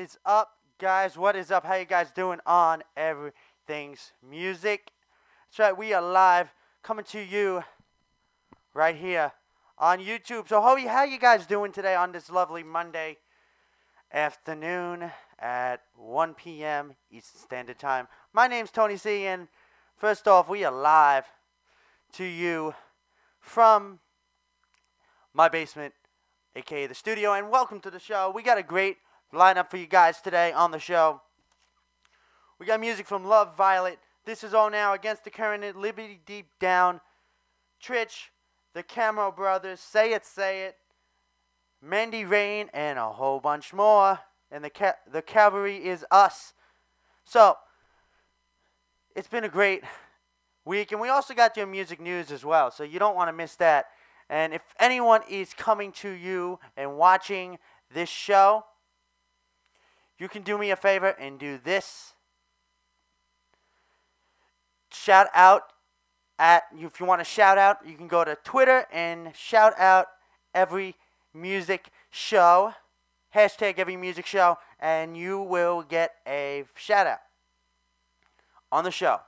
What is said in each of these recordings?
is up, guys? What is up? How you guys doing on Everything's Music? That's right, we are live coming to you right here on YouTube. So how you guys doing today on this lovely Monday afternoon at 1 p.m. Eastern Standard Time? My name's Tony C, and first off, we are live to you from my basement, aka the studio, and welcome to the show. We got a great lineup for you guys today on the show. We got music from Love Violet, This Is All Now, Against the Current, Liberty Deep Down, Tritch, the Camo Brothers, Say It, Mandy Rain, and a whole bunch more. And the Cavalry Is Us. So, it's been a great week, and we also got your music news as well, so you don't want to miss that. And if anyone is coming to you and watching this show, you can do me a favor and do this. Shout out if you want to shout out, you can go to Twitter and shout out every music show. Hashtag every music show, and you will get a shout out on the show.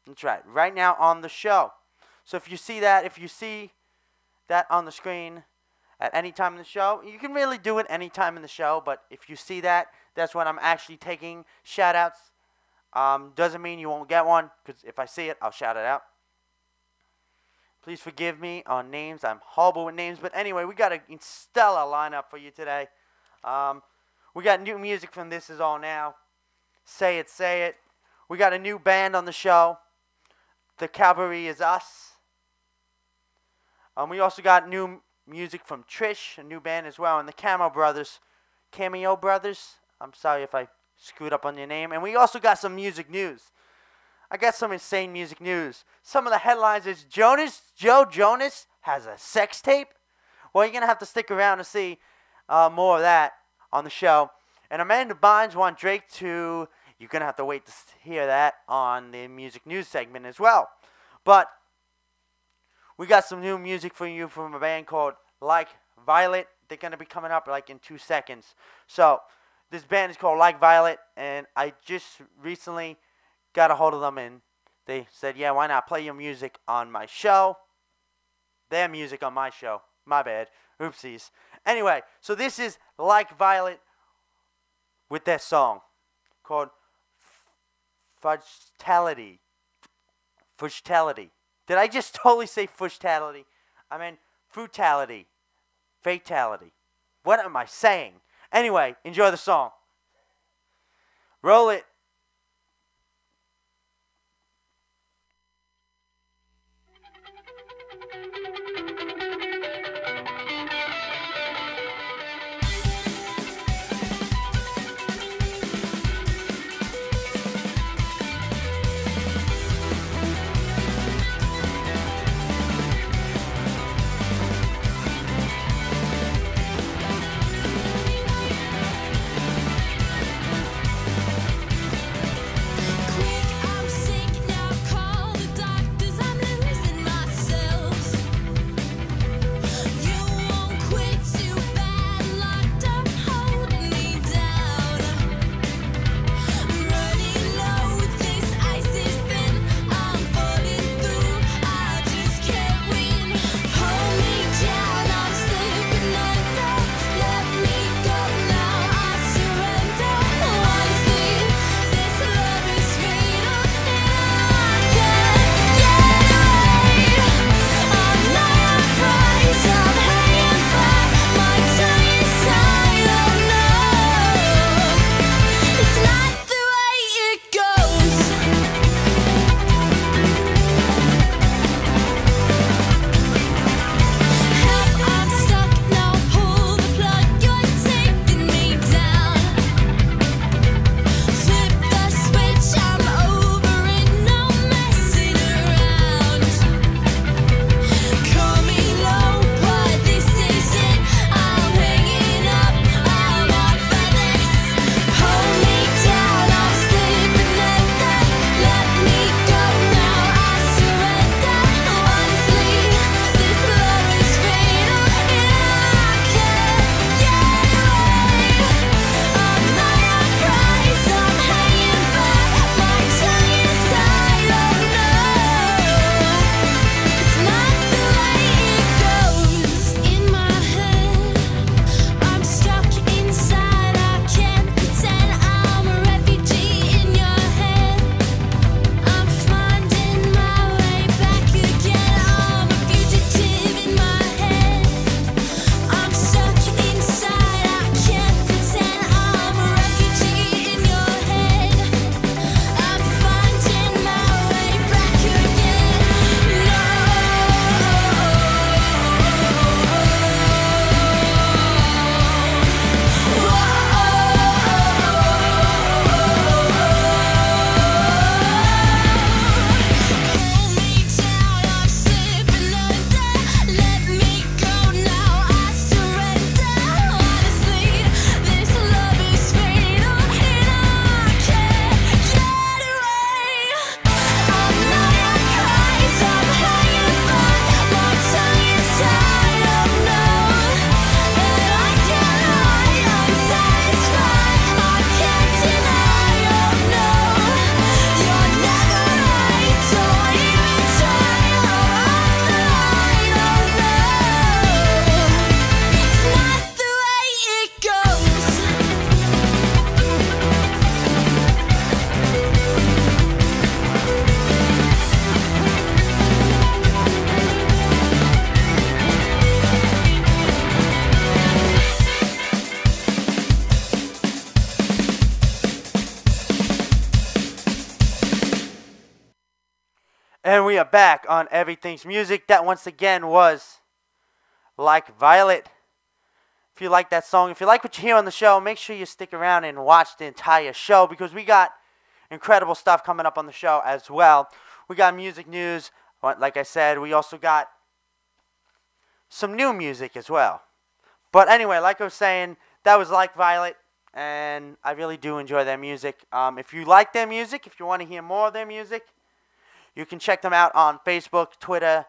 That's right, right now on the show. So if you see that on the screen at any time in the show, you can really do it any time in the show, but if you see that, that's when I'm actually taking shout-outs. Doesn't mean you won't get one, because if I see it, I'll shout it out. Please forgive me on names. I'm horrible with names, but anyway, we got a stellar lineup for you today. We got new music from This Is All Now, Say It. We got a new band on the show, The Cavalry Is Us. We also got new music from Trish, a new band as well, and the Cameo Brothers. I'm sorry if I screwed up on your name. And we also got some music news. I got some insane music news. Some of the headlines is Joe Jonas has a sex tape. Well, you're going to have to stick around to see more of that on the show. And Amanda Bynes wants Drake to... You're going to have to wait to hear that on the music news segment as well. But we got some new music for you from a band called Like Violet. They're going to be coming up like in 2 seconds. So this band is called Like Violet, and I just recently got a hold of them, and they said, yeah, why not play your music on my show? Their music on my show. My bad. Oopsies. Anyway, so this is Like Violet with their song called Fugitality. Did I just totally say fugitality? I mean frutality. Fatality. What am I saying? Anyway, enjoy the song. Roll it. And we are back on Everything's Music. That once again was Like Violet. If you like that song, if you like what you hear on the show, make sure you stick around and watch the entire show because we got incredible stuff coming up on the show as well. We got music news. Like I said, we also got some new music as well. But anyway, like I was saying, that was Like Violet, and I really do enjoy their music. If you like their music, if you want to hear more of their music, you can check them out on Facebook, Twitter,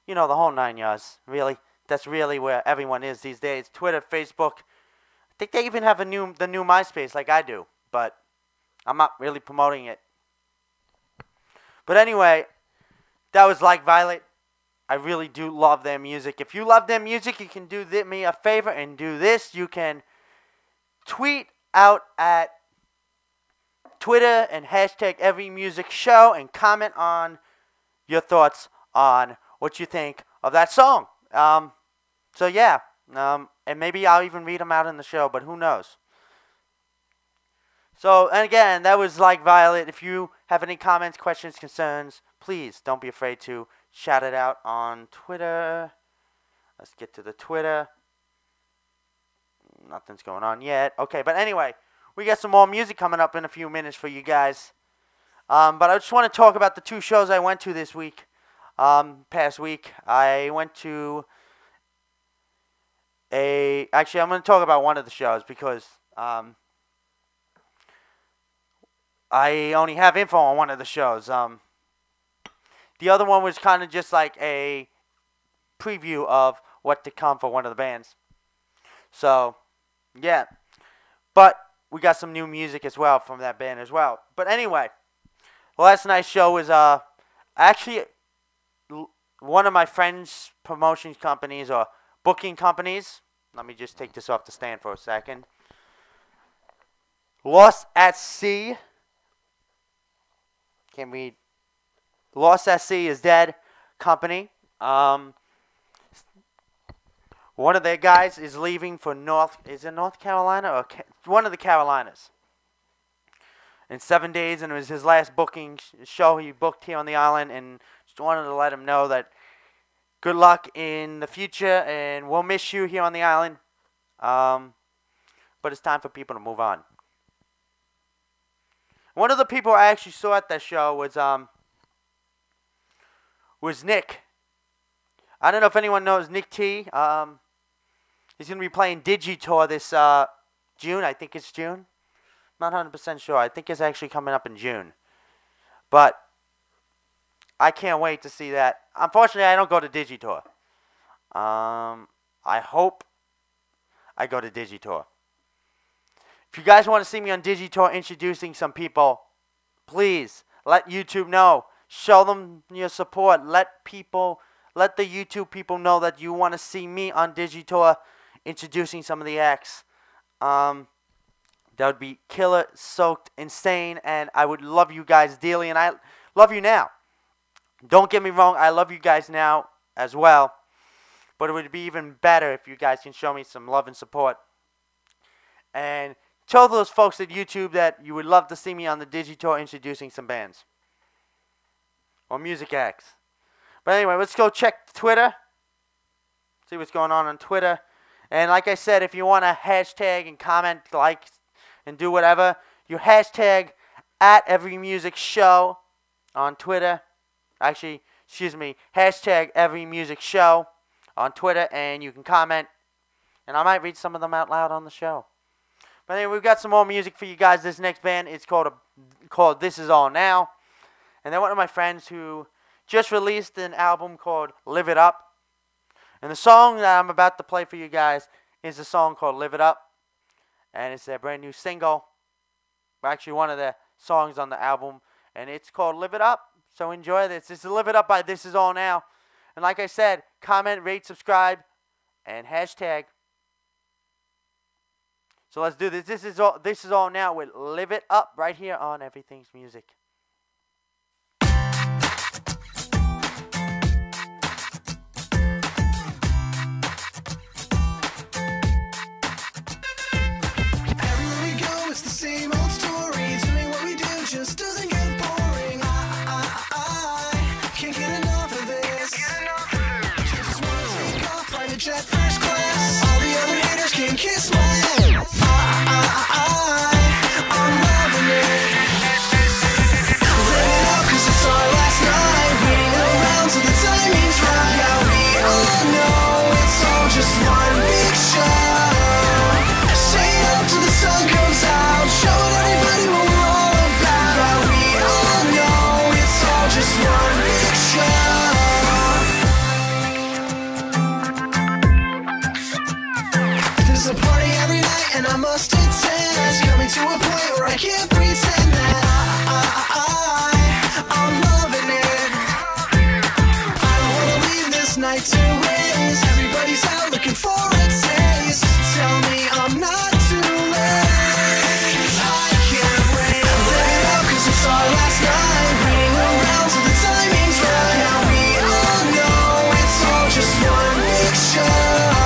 you know, the whole 9 yards. Really, that's really where everyone is these days. Twitter, Facebook. I think they even have the new MySpace like I do, but I'm not really promoting it. But anyway, that was Like Violet. I really do love their music. If you love their music, you can do me a favor and do this. You can tweet out at Twitter and hashtag Every Music Show and comment on your thoughts on what you think of that song. So yeah, and maybe I'll even read them out in the show, but who knows. So, and again, that was Like Violet. If you have any comments, questions, concerns, please don't be afraid to shout it out on Twitter. Let's get to the Twitter. Nothing's going on yet. Okay, but anyway, we got some more music coming up in a few minutes for you guys. But I just want to talk about the 2 shows I went to this week. Past week, I went to actually, I'm going to talk about one of the shows because I only have info on one of the shows. The other one was kind of just like a preview of what to come for one of the bands. So, yeah. But we got some new music as well from that band as well. But anyway, last night's show was actually one of my friend's promotion companies or booking companies. Let me just take this off the stand for a second. Lost at Sea. Can't read. Lost at Sea is Dead company. One of their guys is leaving for North Carolina or one of the Carolinas in 7 days, and it was his last booking show he booked here on the island, and just wanted to let him know that good luck in the future, and we'll miss you here on the island. But it's time for people to move on. One of the people I actually saw at that show was Nick. I don't know if anyone knows Nick T. He's going to be playing Digitour this June. I think it's June. Not 100% sure. I think it's actually coming up in June. But I can't wait to see that. Unfortunately, I don't go to Digitour. I hope I go to Digitour. If you guys want to see me on Digitour introducing some people, please let YouTube know. Show them your support. Let the YouTube people know that you want to see me on Digitour introducing some of the acts. That would be killer, soaked, insane, and I would love you guys dearly, and I love you now. Don't get me wrong, I love you guys now as well, but it would be even better if you guys can show me some love and support. And tell those folks at YouTube that you would love to see me on the Digitour introducing some bands or music acts. But anyway, let's go check Twitter. See what's going on Twitter. And like I said, if you want to hashtag and comment, like, and do whatever, you hashtag at Every Music Show on Twitter. Actually, excuse me, hashtag Every Music Show on Twitter, and you can comment. And I might read some of them out loud on the show. But anyway, we've got some more music for you guys. This next band is called This Is All Now. And they're one of my friends who just released an album called Live It Up. And the song that I'm about to play for you guys is a song called Live It Up. And it's their brand new single. Actually, one of the songs on the album. And it's called Live It Up. So enjoy this. This is Live It Up by This Is All Now. And like I said, comment, rate, subscribe, and hashtag. So let's do this. This is all now with Live It Up right here on Everything's Music. Same old story, doing what we do just doesn't get boring. I can't jet first class. All the other haters can kiss my ass. I'm loving it. Live it up 'cause it's our last night. Waiting around till the timing's right. Yeah, we all know it's all just one big show. Stay up till the sun comes out. Showing everybody what we're all about. Yeah, we all know it's all just one big show. There's a party every night and I must attend. It's coming to a point where I can't pretend that I'm loving it. I don't wanna leave this night to waste. Everybody's out looking for a taste. Tell me I'm not too late. I can't wait. Live it up 'cause it's our last night. Waiting around till the timing's right. Now we all know it's all just one big show.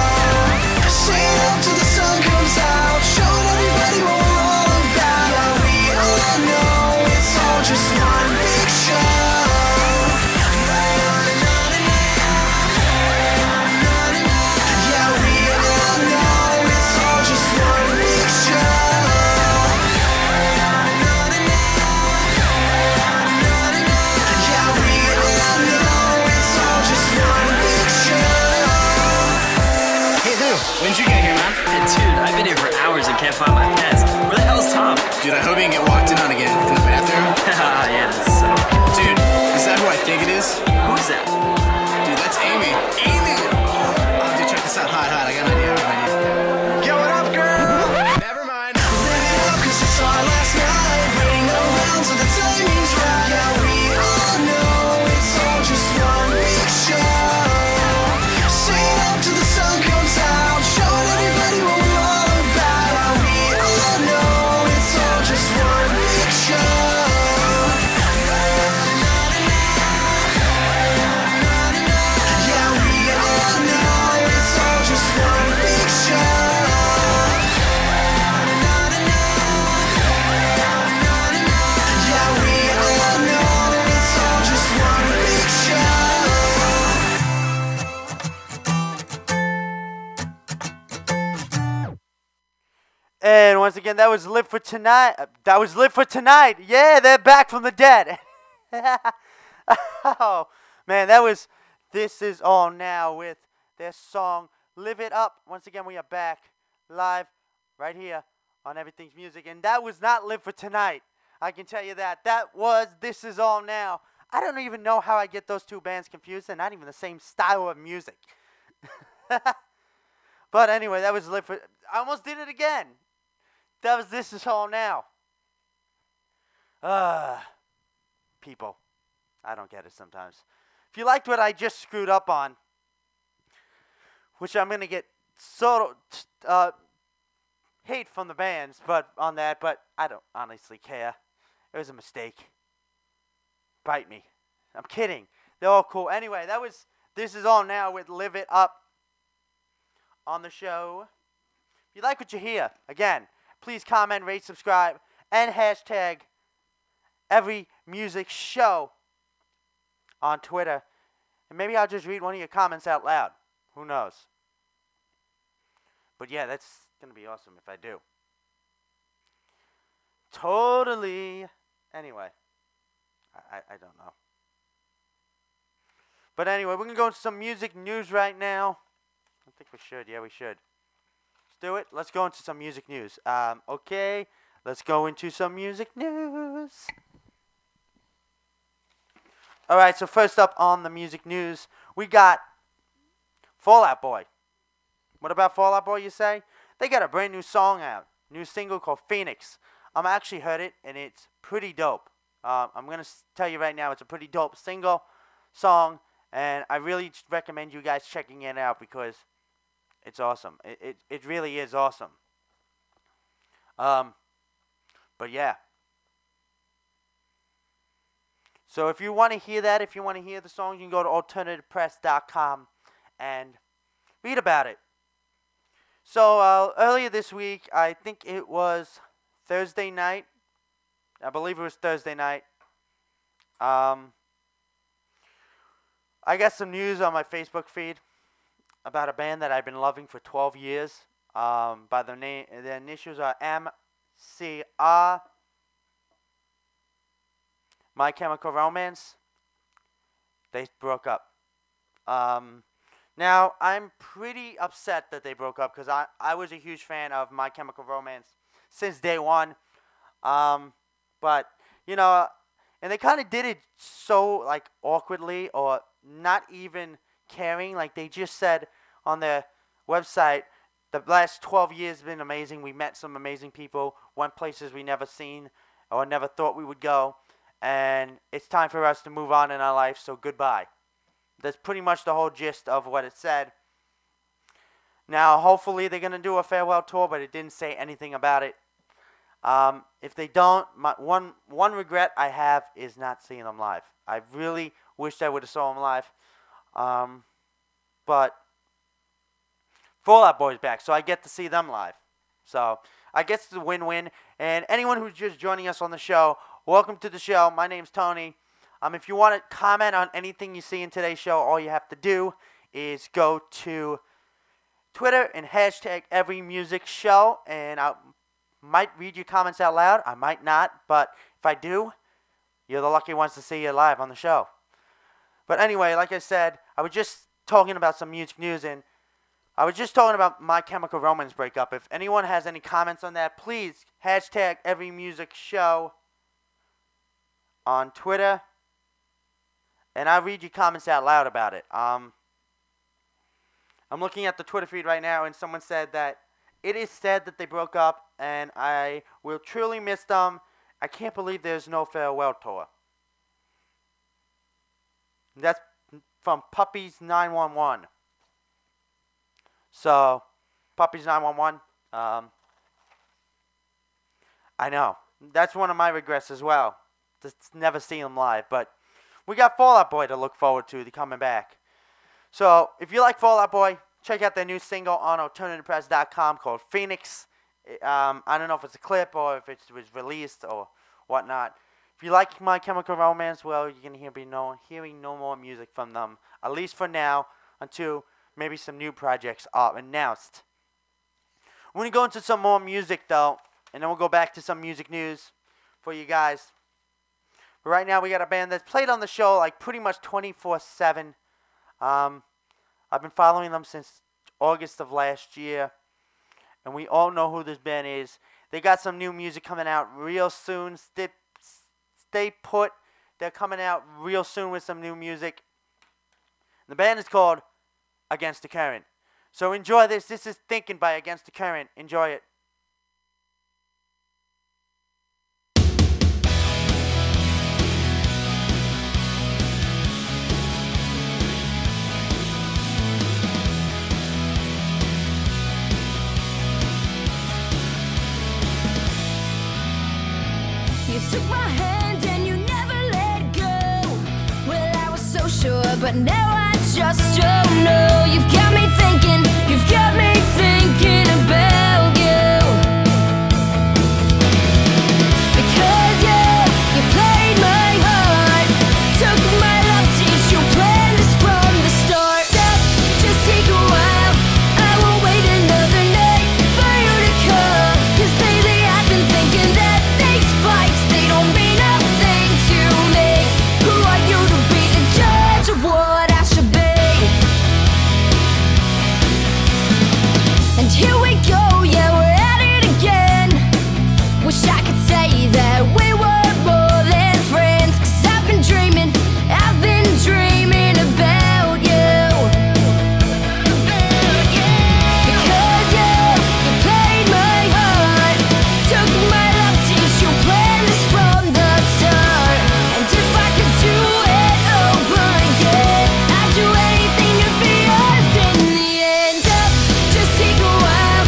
Stay up till the sun comes out. Showing everybody what we're all about. Yeah, we all know it's all just one big show. Yeah, we all know it's all just one big show. Yeah, we all know it's all just one big show. Hey Lou, when'd you get here, man? Hey, dude, I've been here for hours and can't find my pants. Where the hell's Tom? Dude, I hope you didn't get walked in on again in the bathroom. Yeah, that's so. Dude, is that who I think it is? Who's that? Dude, that's Amy. Amy! Oh, dude, check this out. Hi, I got an idea. Yo, what up, girl? Never mind. Live it up 'cause it's our last night. Waiting around till the timing's right. Yeah, we all know it's all just one big show. Stay up till the sun comes out. Showing everybody what we're all about. Yeah, we all know it's all just one big show. Yeah, we all know it's all just one big show. Yeah, we all know it's all just one big show. And once again, that was Live for Tonight. That was Live for Tonight. Yeah, they're back from the dead. Oh, man, that was This Is All Now with their song Live It Up. Once again, we are back live right here on Everything's Music. And that was not Live for Tonight. I can tell you that. That was This Is All Now. I don't even know how I get those two bands confused. They're not even the same style of music. But anyway, that was Live for... I almost did it again. That was This Is All Now. People. I don't get it sometimes. If you liked what I just screwed up on, which I'm going to get so hate from the bands but on that, but I don't honestly care. It was a mistake. Bite me. I'm kidding. They're all cool. Anyway, that was This Is All Now with Live It Up on the show. If you like what you hear, again, please comment, rate, subscribe, and hashtag Every Music Show on Twitter. And maybe I'll just read one of your comments out loud. Who knows? But yeah, that's going to be awesome if I do. Totally. Anyway, I don't know. But anyway, we're going to go into some music news right now. I think we should. Yeah, we should. Let's do it. Let's go into some music news. Okay, let's go into some music news. Alright, so first up on the music news, we got Fall Out Boy. What about Fall Out Boy, you say? They got a brand new song out. New single called Phoenix. I actually heard it, and it's pretty dope. I'm going to tell you right now, it's a pretty dope single song, and I really recommend you guys checking it out because it's awesome. It really is awesome. But yeah. So if you want to hear that, if you want to hear the song, you can go to alternativepress.com and read about it. So earlier this week, I think it was Thursday night. I believe it was Thursday night. I got some news on my Facebook feed. about a band that I've been loving for 12 years. By the name, the initials are MCR. My Chemical Romance. They broke up. Now, I'm pretty upset that they broke up because I was a huge fan of My Chemical Romance since day one. But, you know, and they kind of did it so, like, awkwardly or not even caring. Like, they just said on their website, the last 12 years have been amazing. We met some amazing people, went places we never seen or never thought we would go. And it's time for us to move on in our life, so goodbye. That's pretty much the whole gist of what it said. Now, hopefully they're going to do a farewell tour, but it didn't say anything about it. If they don't, one regret I have is not seeing them live. I really wished I would have saw them live. But Fall Out Boy's back, so I get to see them live. So I guess it's a win-win. And anyone who's just joining us on the show, welcome to the show. My name's Tony. If you want to comment on anything you see in today's show, all you have to do is go to Twitter and hashtag #EveryMusicShow, and I might read your comments out loud. I might not, but if I do, you're the lucky ones to see you live on the show. But anyway, like I said, I was just talking about some music news, and I was just talking about My Chemical Romance breakup. If anyone has any comments on that, please hashtag #EveryMusicShow on Twitter, and I'll read your comments out loud about it. I'm looking at the Twitter feed right now, and someone said that it is sad that they broke up, and I will truly miss them. I can't believe there's no farewell tour. That's from Puppies911. So, Puppies911, I know. That's one of my regrets as well. Just never seen them live, but we got Fall Out Boy to look forward to. They're coming back. So, if you like Fall Out Boy, check out their new single on alternativepress.com called Phoenix. I don't know if it's a clip or if it was released or whatnot. If you like My Chemical Romance, well, you're going to be hearing no more music from them, at least for now, until maybe some new projects are announced. We're going to go into some more music, though, and then we'll go back to some music news for you guys. But right now, we got a band that's played on the show like pretty much 24/7. I've been following them since August of last year, and we all know who this band is. They got some new music coming out real soon. Stay put. They're coming out real soon with some new music. The band is called Against the Current. So enjoy this. This is Thinking by Against the Current. Enjoy it. You took my hand and you never let go. Well, I was so sure, but now I just don't know. You've got me thinking, you've got me thinking about you. Because you played my heart, took my love, teach you planned this from the start. That just take a while, I will wait another night for you to come. 'Cause lately I've been thinking that these fights, they don't mean nothing to me. Who are you to be the judge of what I should be? And here we go, yeah, we're at it again. Wish I could say that we were more than friends. 'Cause I've been dreaming about you. Because you played my heart, took my love, teach you planned this from the start. And if I could do it over again, I'd do anything to be yours in the end. Just take a while,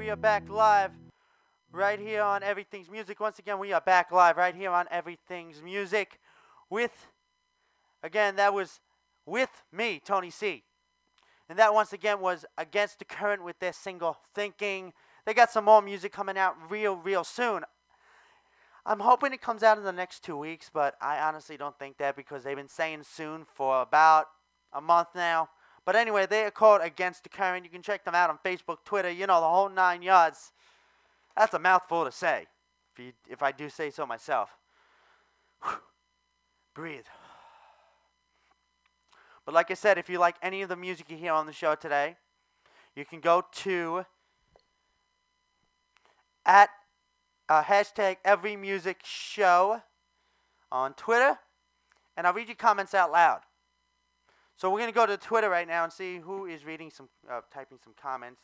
we are back live right here on Everything's Music. Once again, we are back live right here on Everything's Music with, again, that was with me, Tony C. And that once again was Against the Current with their single Thinking. They got some more music coming out real soon. I'm hoping it comes out in the next 2 weeks, but I honestly don't think that because they've been saying soon for about a month now. But anyway, they are called Against the Current. You can check them out on Facebook, Twitter, you know, the whole 9 yards. That's a mouthful to say, if I do say so myself. Breathe. But like I said, if you like any of the music you hear on the show today, you can go to at hashtag EveryMusicShow on Twitter, and I'll read your comments out loud. So we're going to go to Twitter right now and see who is reading some, typing some comments.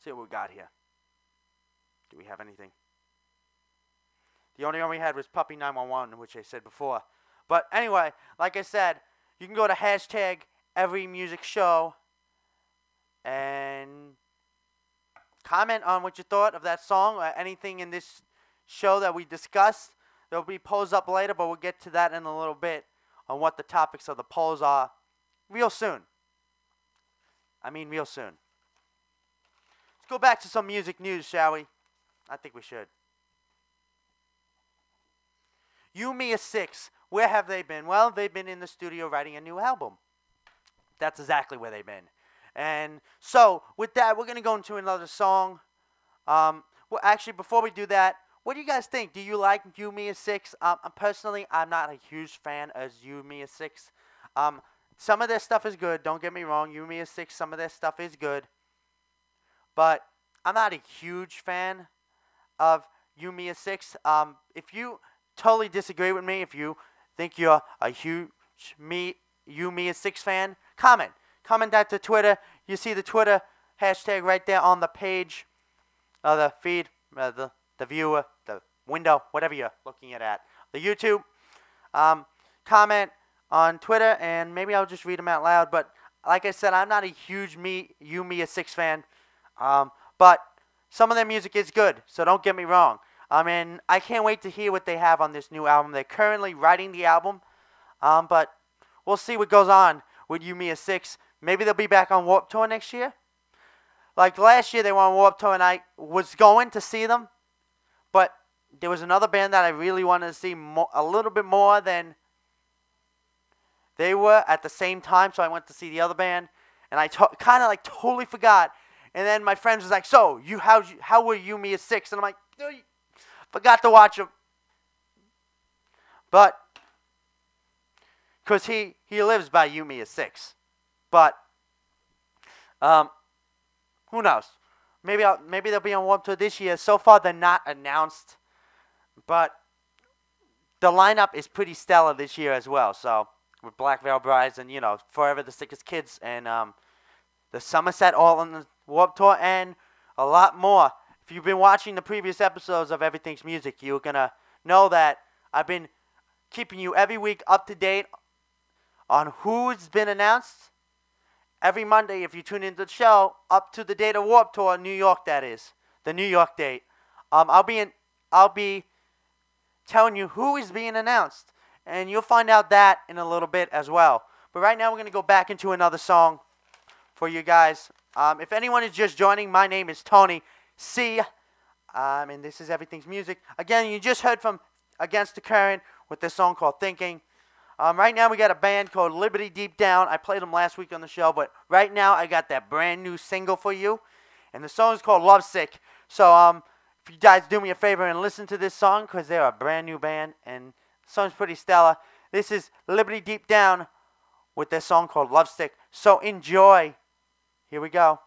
See what we got here. Do we have anything? The only one we had was Puppy911, which I said before. But anyway, like I said, you can go to hashtag EveryMusicShow and comment on what you thought of that song or anything in this show that we discussed. There will be polls up later, but we'll get to that in a little bit on what the topics of the polls are real soon. I mean real soon. Let's go back to some music news, shall we? I think we should. You, Me, a Six. Where have they been? Well, they've been in the studio writing a new album. That's exactly where they've been. And so, with that, we're going to go into another song. Well, actually, before we do that, what do you guys think? Do you like You, Me, a Six? Personally, I'm not a huge fan of You, Me, a Six. Some of their stuff is good. Don't get me wrong. You, Me, a Six, some of their stuff is good. But I'm not a huge fan of You, Me, a Six. If you totally disagree with me, if you think you're a huge You, Me, a Six fan, comment. Comment that to Twitter. You see the Twitter hashtag right there on the page, the feed, the viewer, the window, whatever you're looking at. The YouTube. Comment on Twitter, and maybe I'll just read them out loud. But like I said, I'm not a huge You, Me, a Six fan. But some of their music is good, so don't get me wrong. I mean, I can't wait to hear what they have on this new album. They're currently writing the album, but we'll see what goes on with You, Me, a Six. Maybe they'll be back on Warped Tour next year. Like last year, they were on Warped Tour, and I was going to see them, but there was another band that I really wanted to see a little bit more than they were at the same time, so I went to see the other band, and I kind of like totally forgot. And then my friends was like, "So, how were You, Me, a Six?" And I'm like, "No, forgot to watch them." But because he lives by You, Me, a Six. But who knows? Maybe they'll be on Warped Tour this year. So far, they're not announced, but the lineup is pretty stellar this year as well. So with Black Veil Brides and Forever the Sickest Kids and the Somerset all on the Warped Tour and a lot more. If you've been watching the previous episodes of Everything's Music, you're gonna know that I've been keeping you every week up to date on who's been announced. Every Monday, if you tune into the show, up to the date of Warped Tour, New York, that is. The New York date. I'll be telling you who is being announced. And you'll find out that in a little bit as well. But right now, we're going to go back into another song for you guys. If anyone is just joining, my name is Tony C. And this is Everything's Music. Again, you just heard from Against the Current with this song called Thinking. Right now we got a band called Liberty Deep Down. I played them last week on the show, but right now I got that brand new single for you. And the song is called Lovesick. So if you guys do me a favor and listen to this song, because they're a brand new band and the song's pretty stellar. This is Liberty Deep Down with their song called Lovesick. So enjoy. Here we go.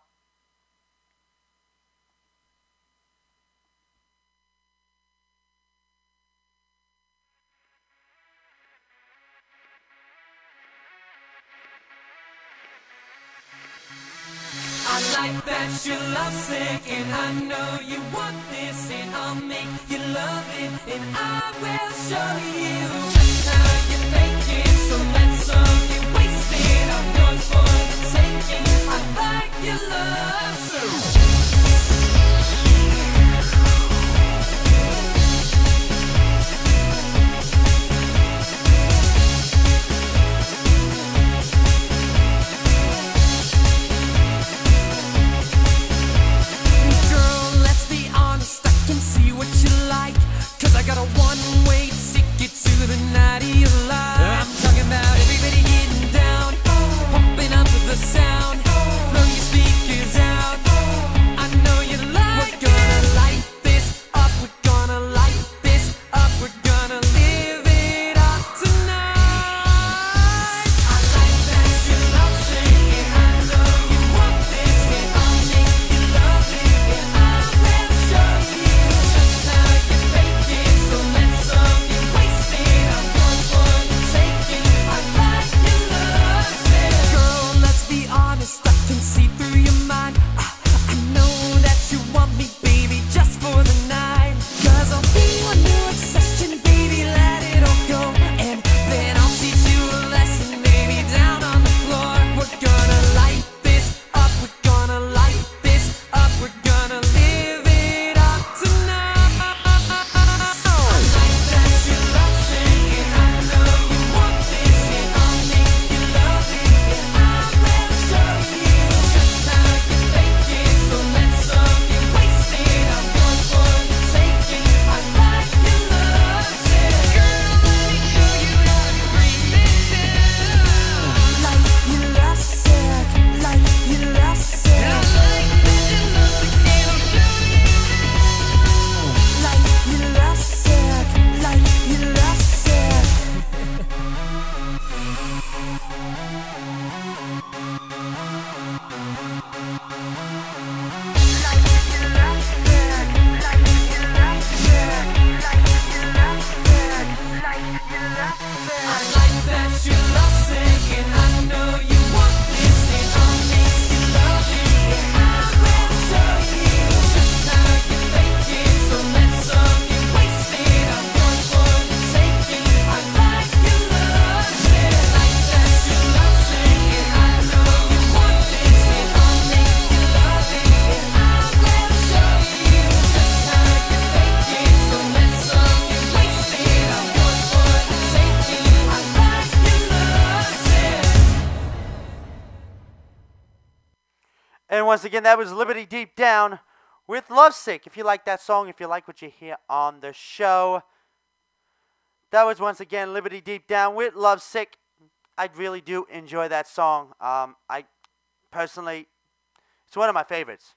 I like that you're lovesick, and I know you want this, and I'll make you love it, and I will show you just how you think it. So let's be wasted. I'm yours for the forsaken. I like your love so. I got a one-way ticket to the night of your life. I'm talking about everybody getting down, pumping up the sound, blow your speakers out. I know you like it. We're gonna light this up, we're gonna light this up, we're gonna live it up tonight. I like that you love singing, I know you want this, and I'll make you love it, and I will show you just how you make it. So let something wasted. I'm yours for the taking. I like your love, girl. Let's be honest. I can see through your mind. I know that you want me, baby, just for the night. 'Cause I'll be your new obsession, baby. Let it all go, and then I'll teach you a lesson, baby, down on the floor. We're gonna light this up. We're gonna light this up. We're gonna live it up tonight. And once again, that was Liberty Deep Down with Lovesick. If you like that song, if you like what you hear on the show, that was once again Liberty Deep Down with Lovesick. I really do enjoy that song. I personally, it's one of my favorites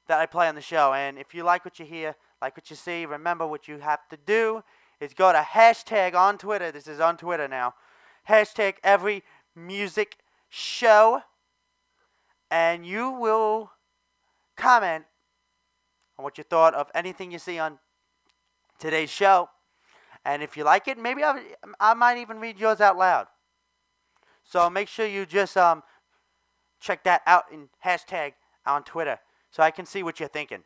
that I play on the show. And if you like what you hear, like what you see, remember what you have to do is go to hashtag on Twitter. This is on Twitter now. Hashtag every music show. And you will comment on what you thought of anything you see on today's show. And if you like it, maybe I might even read yours out loud. So make sure you just check that out in hashtag on Twitter so I can see what you're thinking.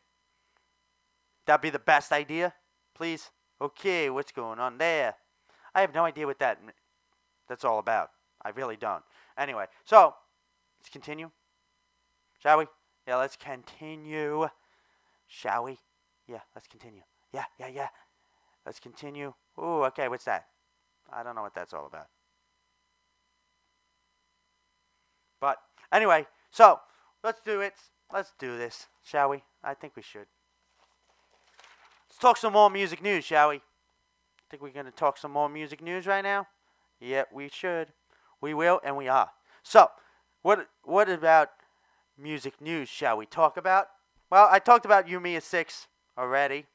That'd be the best idea, please. Okay, what's going on there? I have no idea what that's all about. I really don't. Anyway, so let's continue. Shall we? Yeah, let's continue. Shall we? Yeah, let's continue. Yeah. Let's continue. Ooh, okay, what's that? I don't know what that's all about. But anyway, so let's do it. Let's do this, shall we? I think we should. Let's talk some more music news, shall we? Think we're going to talk some more music news right now? Yeah, we should. We will, and we are. So, what about music news shall we talk about? Well, I talked about Yumiya 6 already.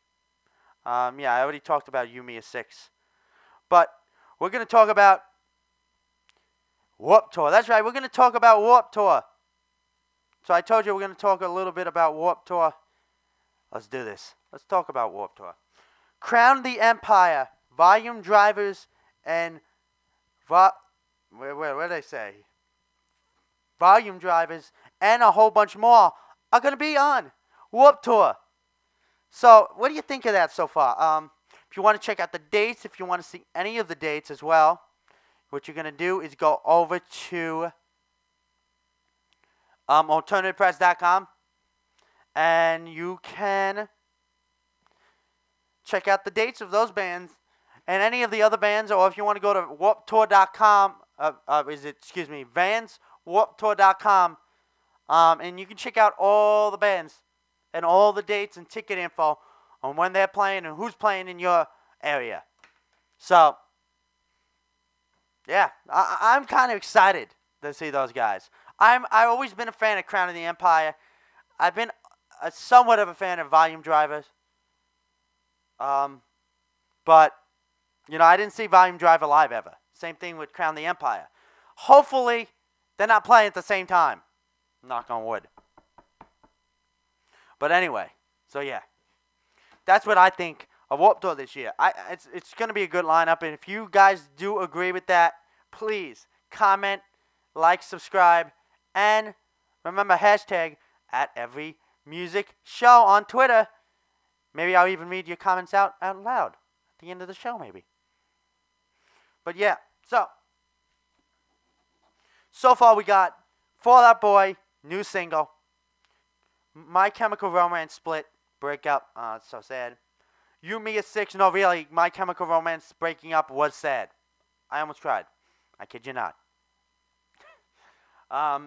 Yeah, I already talked about Yumiya 6. But we're going to talk about Warped Tour. That's right, we're going to talk about Warped Tour. So I told you we're going to talk a little bit about Warped Tour. Let's do this. Let's talk about Warped Tour. Crown the Empire, Volume Drivers, and what did I say? Volume Drivers, and a whole bunch more are going to be on Warped Tour. So, what do you think of that so far? If you want to check out the dates, if you want to see any of the dates as well, what you're going to do is go over to alternativepress.com, and you can check out the dates of those bands and any of the other bands, or if you want to go to warptour.com, vanswarptour.com, and you can check out all the bands and all the dates and ticket info on when they're playing and who's playing in your area. So, yeah, I'm kind of excited to see those guys. I've always been a fan of Crown of the Empire. I've been somewhat of a fan of Volume Drivers. But, you know, I didn't see Volume Driver live ever. Same thing with Crown of the Empire. Hopefully, they're not playing at the same time. Knock on wood. But anyway, so yeah. That's what I think of Warped Tour this year. It's going to be a good lineup, and if you guys do agree with that, please comment, like, subscribe, and remember hashtag @EveryMusicShow on Twitter. Maybe I'll even read your comments out loud at the end of the show, maybe. But yeah, so far we got Fall Out Boy, new single. My Chemical Romance split, breakup, it's so sad. You, Me at 6, no really, My Chemical Romance breaking up was sad. I almost cried. I kid you not.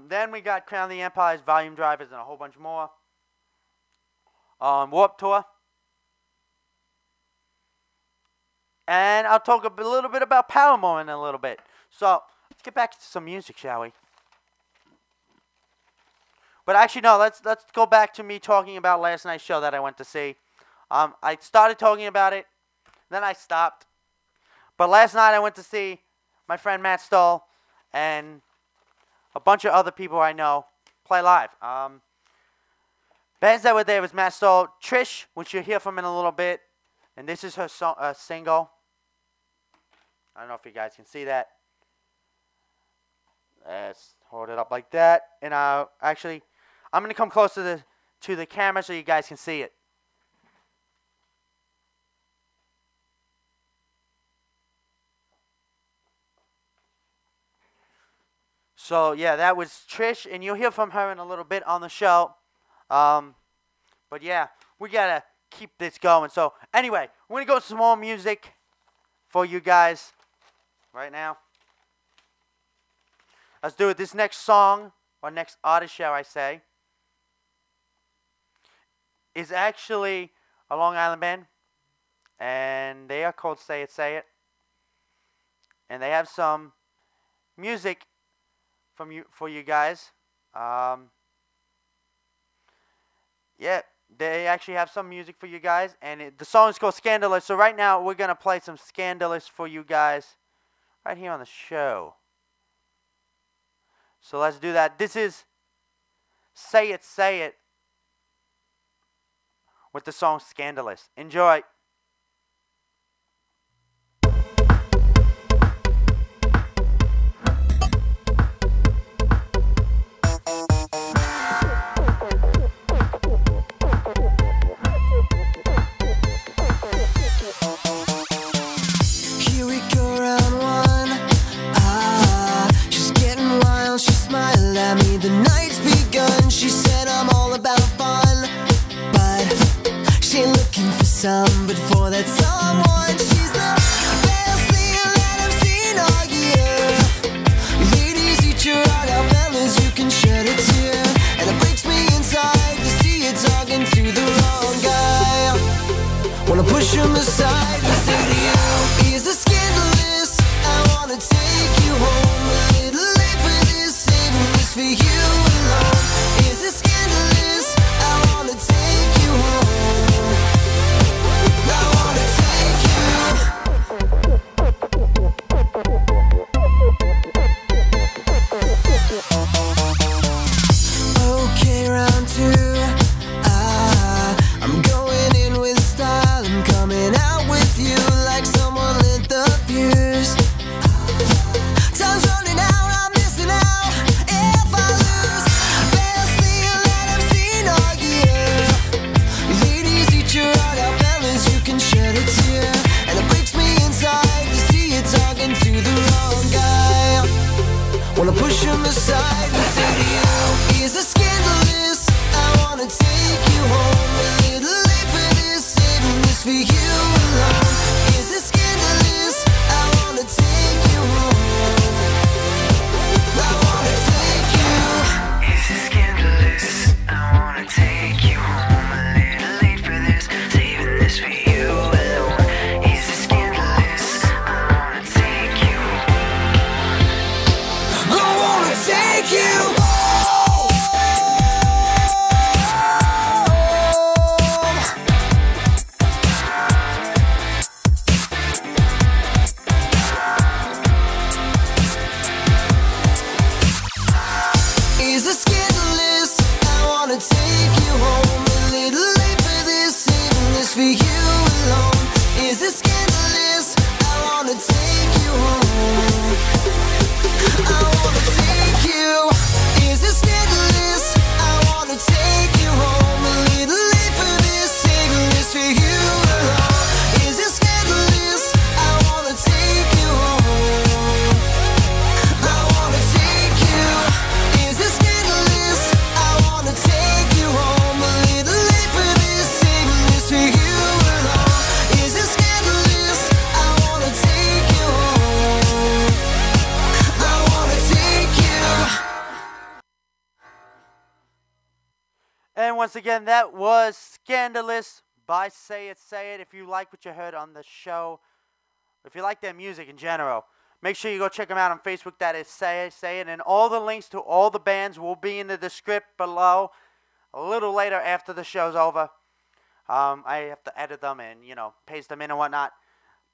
Then we got Crown of the Empire's Volume Drivers and a whole bunch more. Warped Tour. And I'll talk a little bit about Paramore in a little bit. So, let's get back to some music, shall we? But actually, no, let's go back to me talking about last night's show that I went to see. I started talking about it, then I stopped. But last night I went to see my friend Matt Stoll and a bunch of other people I know play live. Bands that were there was Matt Stoll, Trish, which you'll hear from in a little bit. And this is her single. I don't know if you guys can see that. Let's hold it up like that. And actually, I'm going to come closer to the camera so you guys can see it. So, yeah, that was Trish, and you'll hear from her in a little bit on the show. But, yeah, we got to keep this going. So, anyway, we're going to go to some more music for you guys right now. Let's do it. This next song, or next artist, shall I say, is actually a Long Island band. And they are called Say It, Say It. And they have some music for you guys. Yeah, they actually have some music for you guys. And the song is called Scandalous. So right now, we're going to play some Scandalous for you guys right here on the show. So let's do that. This is Say It, Say It with the song Scandalous. Enjoy. But for that someone, she's the best thing that I've seen all year. Ladies, eat your heart out, fellas, you can shed a tear. And it breaks me inside to see you talking to the wrong guy. Wanna push him aside and say to you, he's a scandalous. I wanna take you home. A little late for this, saving this for you alone. Is it scandalous? I wanna take you home. Okay, round two. I'm going in with style. I'm coming out with you. wanna take you home. A little late for this, saving this for you alone. Is it scandalous? I wanna take you home. I wanna take you. Is it scandalous? I wanna take you home. A little late for this, saving this for you alone. Is it scandalous? I wanna take you home. I wanna take you home. Is it scandalous? I wanna take you home. A little late for this, saving this for you alone. Is it scandalous? I wanna take you home. I wanna take you. Is it scandalous? I wanna take you home. A little late for this, saving this for you alone. Is it scandalous? I wanna take you home. I wanna take you. Is it scandalous? I wanna take you home. A little late for this, saving this for you alone. Is it scandalous? I wanna take you home. I wanna take you. And once again, that was Scandalous by Say It, Say It. If you like what you heard on the show, if you like their music in general, make sure you go check them out on Facebook. That is Say It, Say It. And all the links to all the bands will be in the description below a little later after the show's over. I have to edit them and, paste them in and whatnot.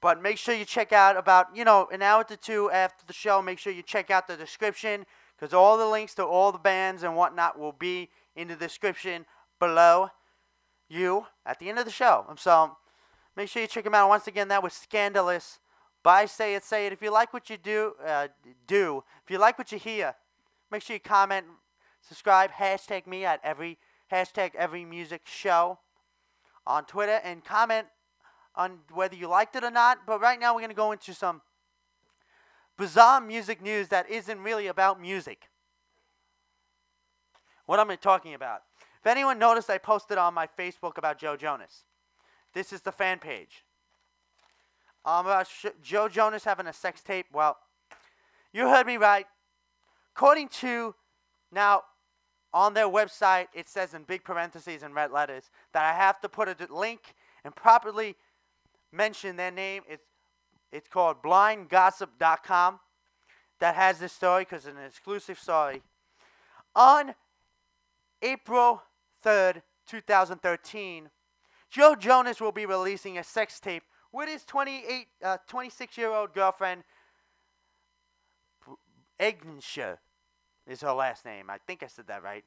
But make sure you check out about, an hour to two after the show. Make sure you check out the description because all the links to all the bands and whatnot will be in the description below you at the end of the show. So make sure you check them out. Once again, that was Scandalous by Say It, Say It. If you like what you do. If you like what you hear, make sure you comment, subscribe, hashtag me at every music show on Twitter, and comment on whether you liked it or not. But right now we're going to go into some bizarre music news that isn't really about music. What am I talking about? If anyone noticed, I posted on my Facebook about Joe Jonas. This is the fan page. About Joe Jonas having a sex tape. Well, you heard me right. According to, now, on their website, it says in big parentheses and red letters that I have to put a link and properly mention their name. It's called blindgossip.com that has this story because it's an exclusive story. On April 3rd, 2013, Joe Jonas will be releasing a sex tape with his 26-year-old girlfriend, Agnesia is her last name. I think I said that right.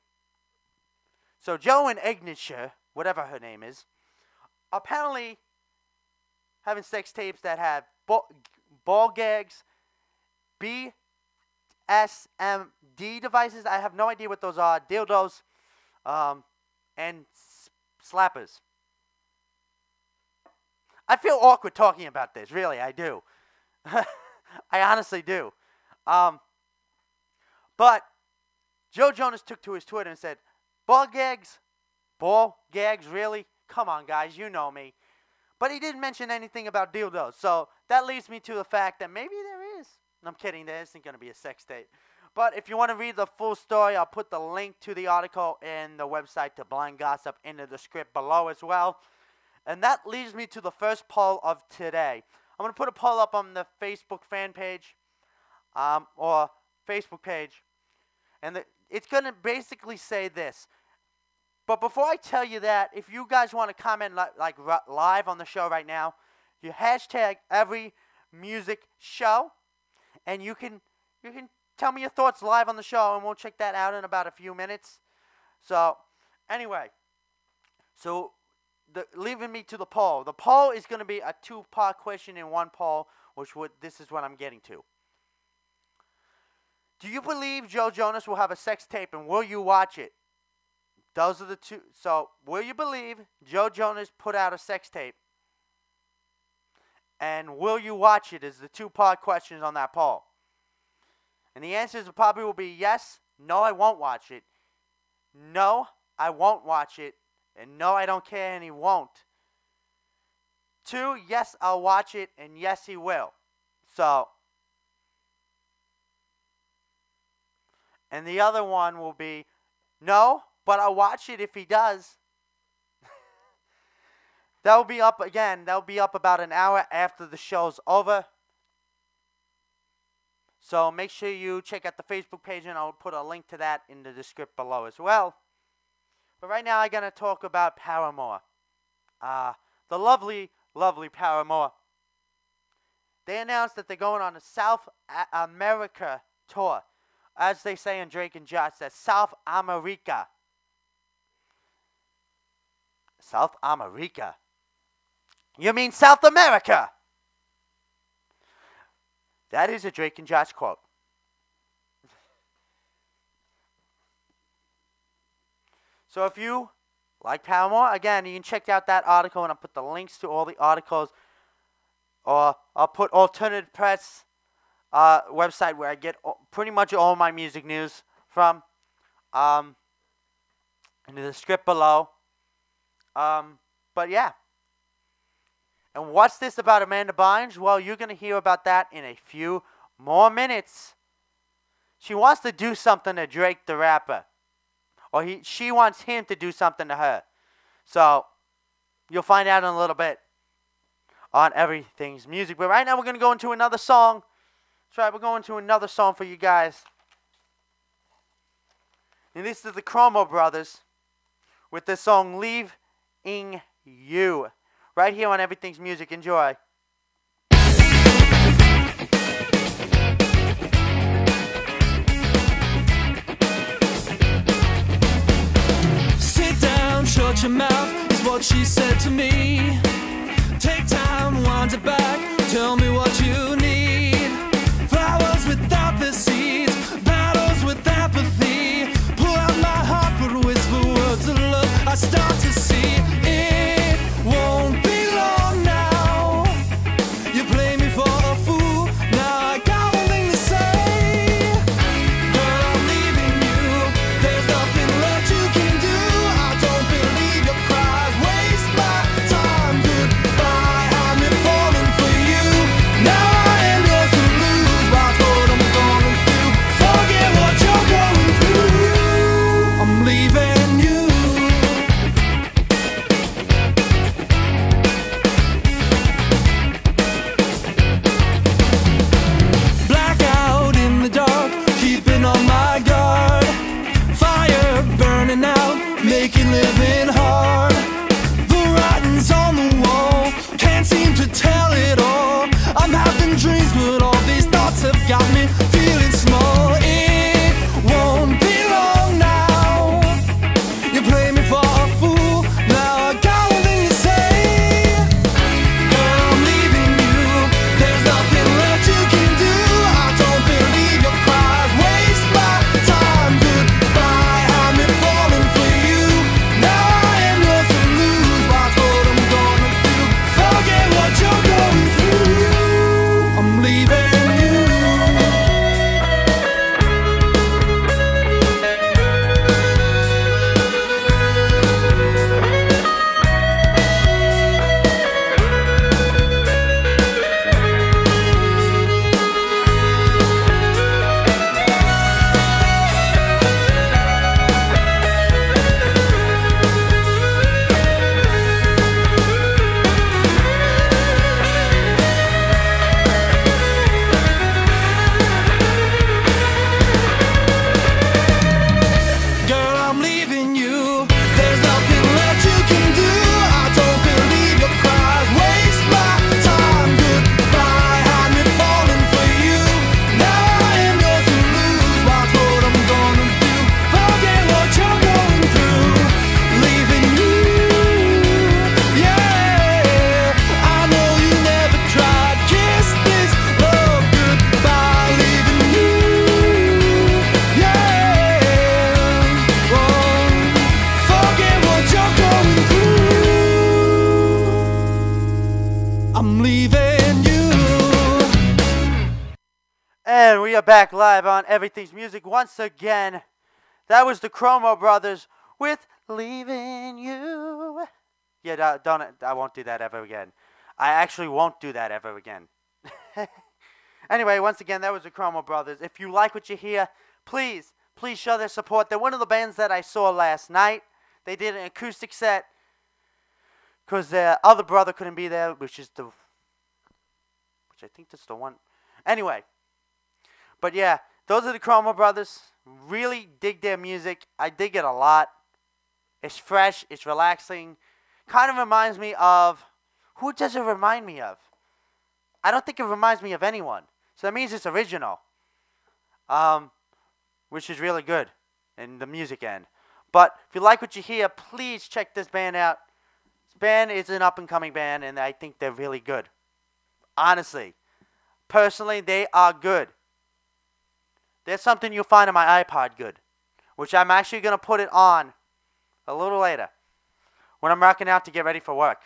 So Joe and Agnesia, whatever her name is, apparently having sex tapes that have ball gags, BSMD devices. I have no idea what those are. Dildos, and slappers. I feel awkward talking about this. Really, I do. I honestly do. But Joe Jonas took to his Twitter and said, ball gags? Ball gags, really? Come on, guys, you know me. But he didn't mention anything about dildos. So that leads me to the fact that maybe there is. I'm kidding, there isn't going to be a sex tape. But if you want to read the full story, I'll put the link to the article and the website to Blind Gossip in the script below as well. And that leads me to the first poll of today. I'm going to put a poll up on the Facebook fan page or Facebook page. And it's going to basically say this. But before I tell you that, if you guys want to comment live on the show right now, you hashtag every music show. And you can tell me your thoughts live on the show, and we'll check that out in about a few minutes. So, anyway. So, leaving me to the poll. The poll is going to be a two-part question in one poll, this is what I'm getting to. Do you believe Joe Jonas will have a sex tape, and will you watch it? Those are the two. So, will you believe Joe Jonas put out a sex tape? And will you watch it is the two-part questions on that poll. And the answers probably will be yes, no, I won't watch it. No, I won't watch it. And no, I don't care, and he won't. 2, yes, I'll watch it, and yes, he will. So, and the other one will be, no, but I'll watch it if he does. That will be up again. That will be up about an hour after the show's over. So make sure you check out the Facebook page, and I'll put a link to that in the description below as well. But right now I'm going to talk about Paramore. The lovely, lovely Paramore. They announced that they're going on a South America tour. As they say in Drake and Josh, that's South America. South America. You mean South America? That is a Drake and Josh quote. So if you like Paramore, again, you can check out that article, and I'll put the links to all the articles. Or I'll put Alternative Press website where I get pretty much all my music news from in the script below. But yeah. And what's this about Amanda Bynes? Well, you're going to hear about that in a few more minutes. She wants to do something to Drake the rapper. Or she wants him to do something to her. So, you'll find out in a little bit on Everything's Music. But right now we're going to go into another song. That's right, we're going to another song for you guys. And this is the Chromo Brothers with the song Leaving You. Right here on Everything's Music. Enjoy. Sit down, shut your mouth, is what she said to me. Take time, wind it back, tell me what you need. Flowers without the seeds, battles with apathy. Pull out my heart, but whisper words of love. I start to see it won't be long now. You play me for a fool, now I got one thing to say. Girl, I'm leaving you, there's nothing left you can do. I don't believe your cries, waste my time. Goodbye, I'm in falling for you. Now I am yours to lose. Watch what I'm gonna do, forget what you're going through. I'm leaving you. Blackout in the dark, keeping on my guard. Fire burning out, making living hard. The writing's on the wall, can't seem to tell it all. I'm having dreams, but all these thoughts have got me feeling small. It won't be long now. You play me for a fool, now I got one thing to say. Girl, I'm leaving you, there's nothing left you can do. I don't believe your cries, waste my time. Goodbye, I'm in falling for you. Now I am yours to lose. Watch what I'm gonna do, forget what you're going through. I'm leaving you. Girl, I'm leaving you, there's nothing left you can do. I don't believe your cries, waste my time. Goodbye, I'm in falling for you. Now I am yours to lose. Watch what I'm gonna do, forget what you're going through. Leaving you, yeah. I know you never tried, kiss this love goodbye. Leaving you, yeah. Whoa, forget what you're going through. I'm leaving you. And we are back live on Everything's Music once again. That was the Chromo Brothers with leaving you. Yeah, I won't do that ever again. I actually won't do that ever again. Anyway, once again, that was the Chromo Brothers. If you like what you hear, please show their support. They're one of the bands that I saw last night. They did an acoustic set because their other brother couldn't be there, which I think that's the one. Anyway, but yeah, those are the Chromo Brothers. Really dig their music. I dig it a lot. It's fresh. It's relaxing. Kind of reminds me of... Who does it remind me of? I don't think it reminds me of anyone. So that means it's original. Which is really good in the music end. But if you like what you hear, please check this band out. This band is an up-and-coming band, and I think they're really good. Honestly. Personally, they are good. There's something you'll find on my iPod good. Which I'm actually going to put it on a little later. When I'm rocking out to get ready for work.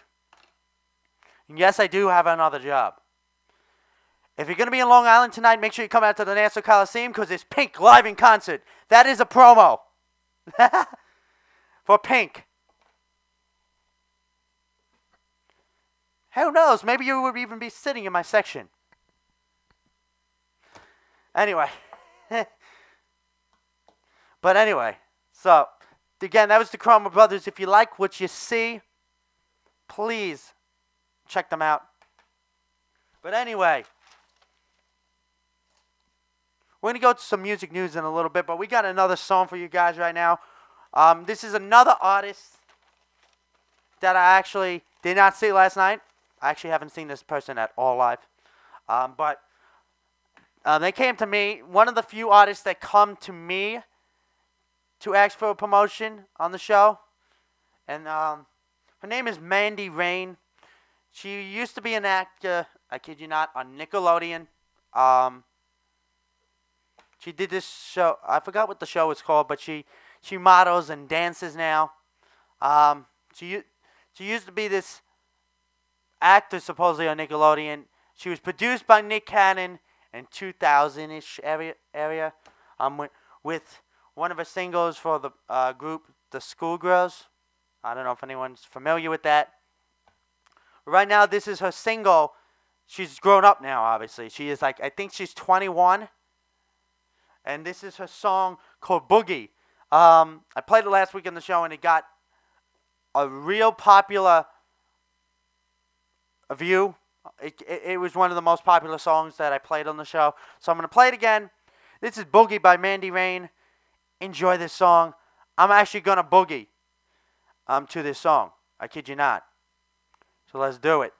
And yes, I do have another job. If you're going to be in Long Island tonight, make sure you come out to the Nassau Coliseum because it's Pink live in concert. That is a promo. For Pink. Who knows? Maybe you would even be sitting in my section. Anyway. But anyway. So, again, that was the Chromo Brothers. If you like what you see, please check them out. But anyway. We're going to go to some music news in a little bit, but we got another song for you guys right now. This is another artist that I actually did not see last night. I actually haven't seen this person at all live. But they came to me. One of the few artists that come to me to ask for a promotion on the show. And her name is Mandy Rain. She used to be an actor, I kid you not, on Nickelodeon. She did this show. I forgot what the show was called, but she models and dances now. She used to be this actor supposedly on Nickelodeon. She was produced by Nick Cannon in 2000-ish area. With one of her singles for the group The Schoolgirls. I don't know if anyone's familiar with that. Right now, this is her single. She's grown up now, obviously. She is I think she's 21. And this is her song called Boogie. I played it last week on the show, and it got a real popular view. It was one of the most popular songs that I played on the show. So I'm going to play it again. This is Boogie by Mandy Rain. Enjoy this song. I'm actually going to boogie to this song. I kid you not. So let's do it.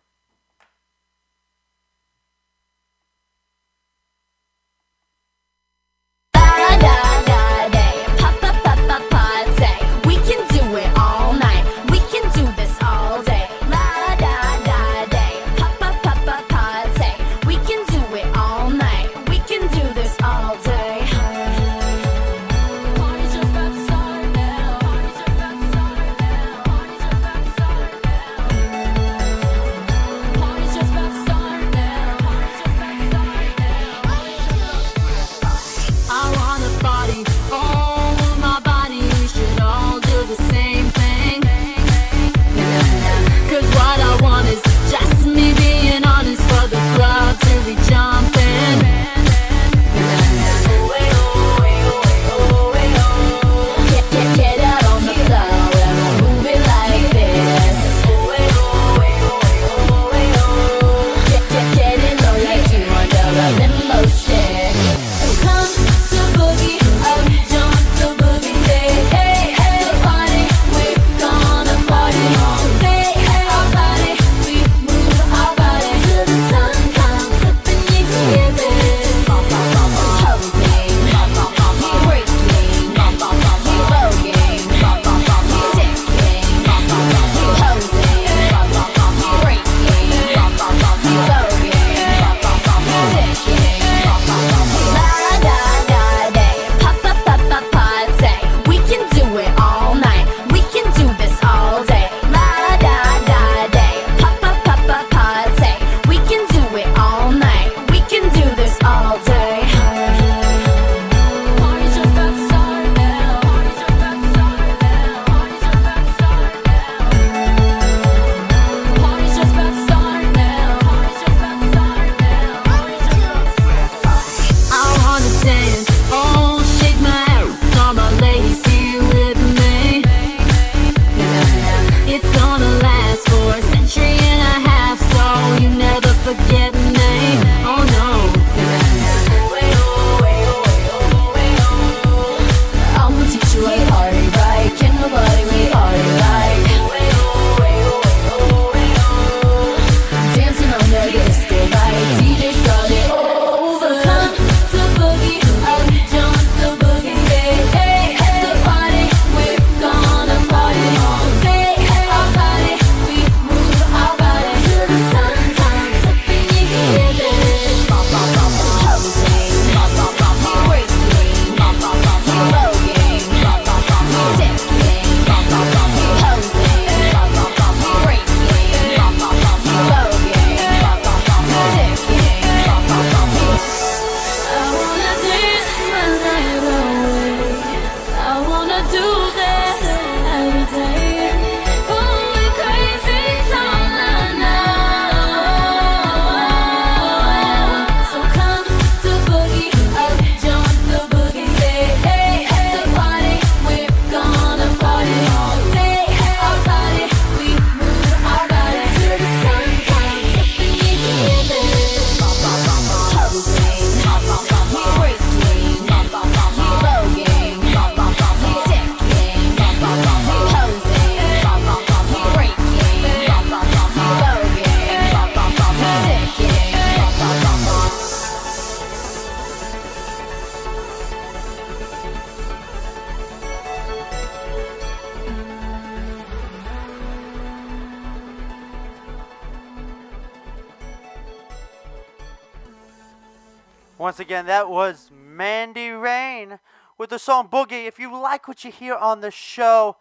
Once again, that was Mandy Rain with the song Boogie. If you like what you hear on the show,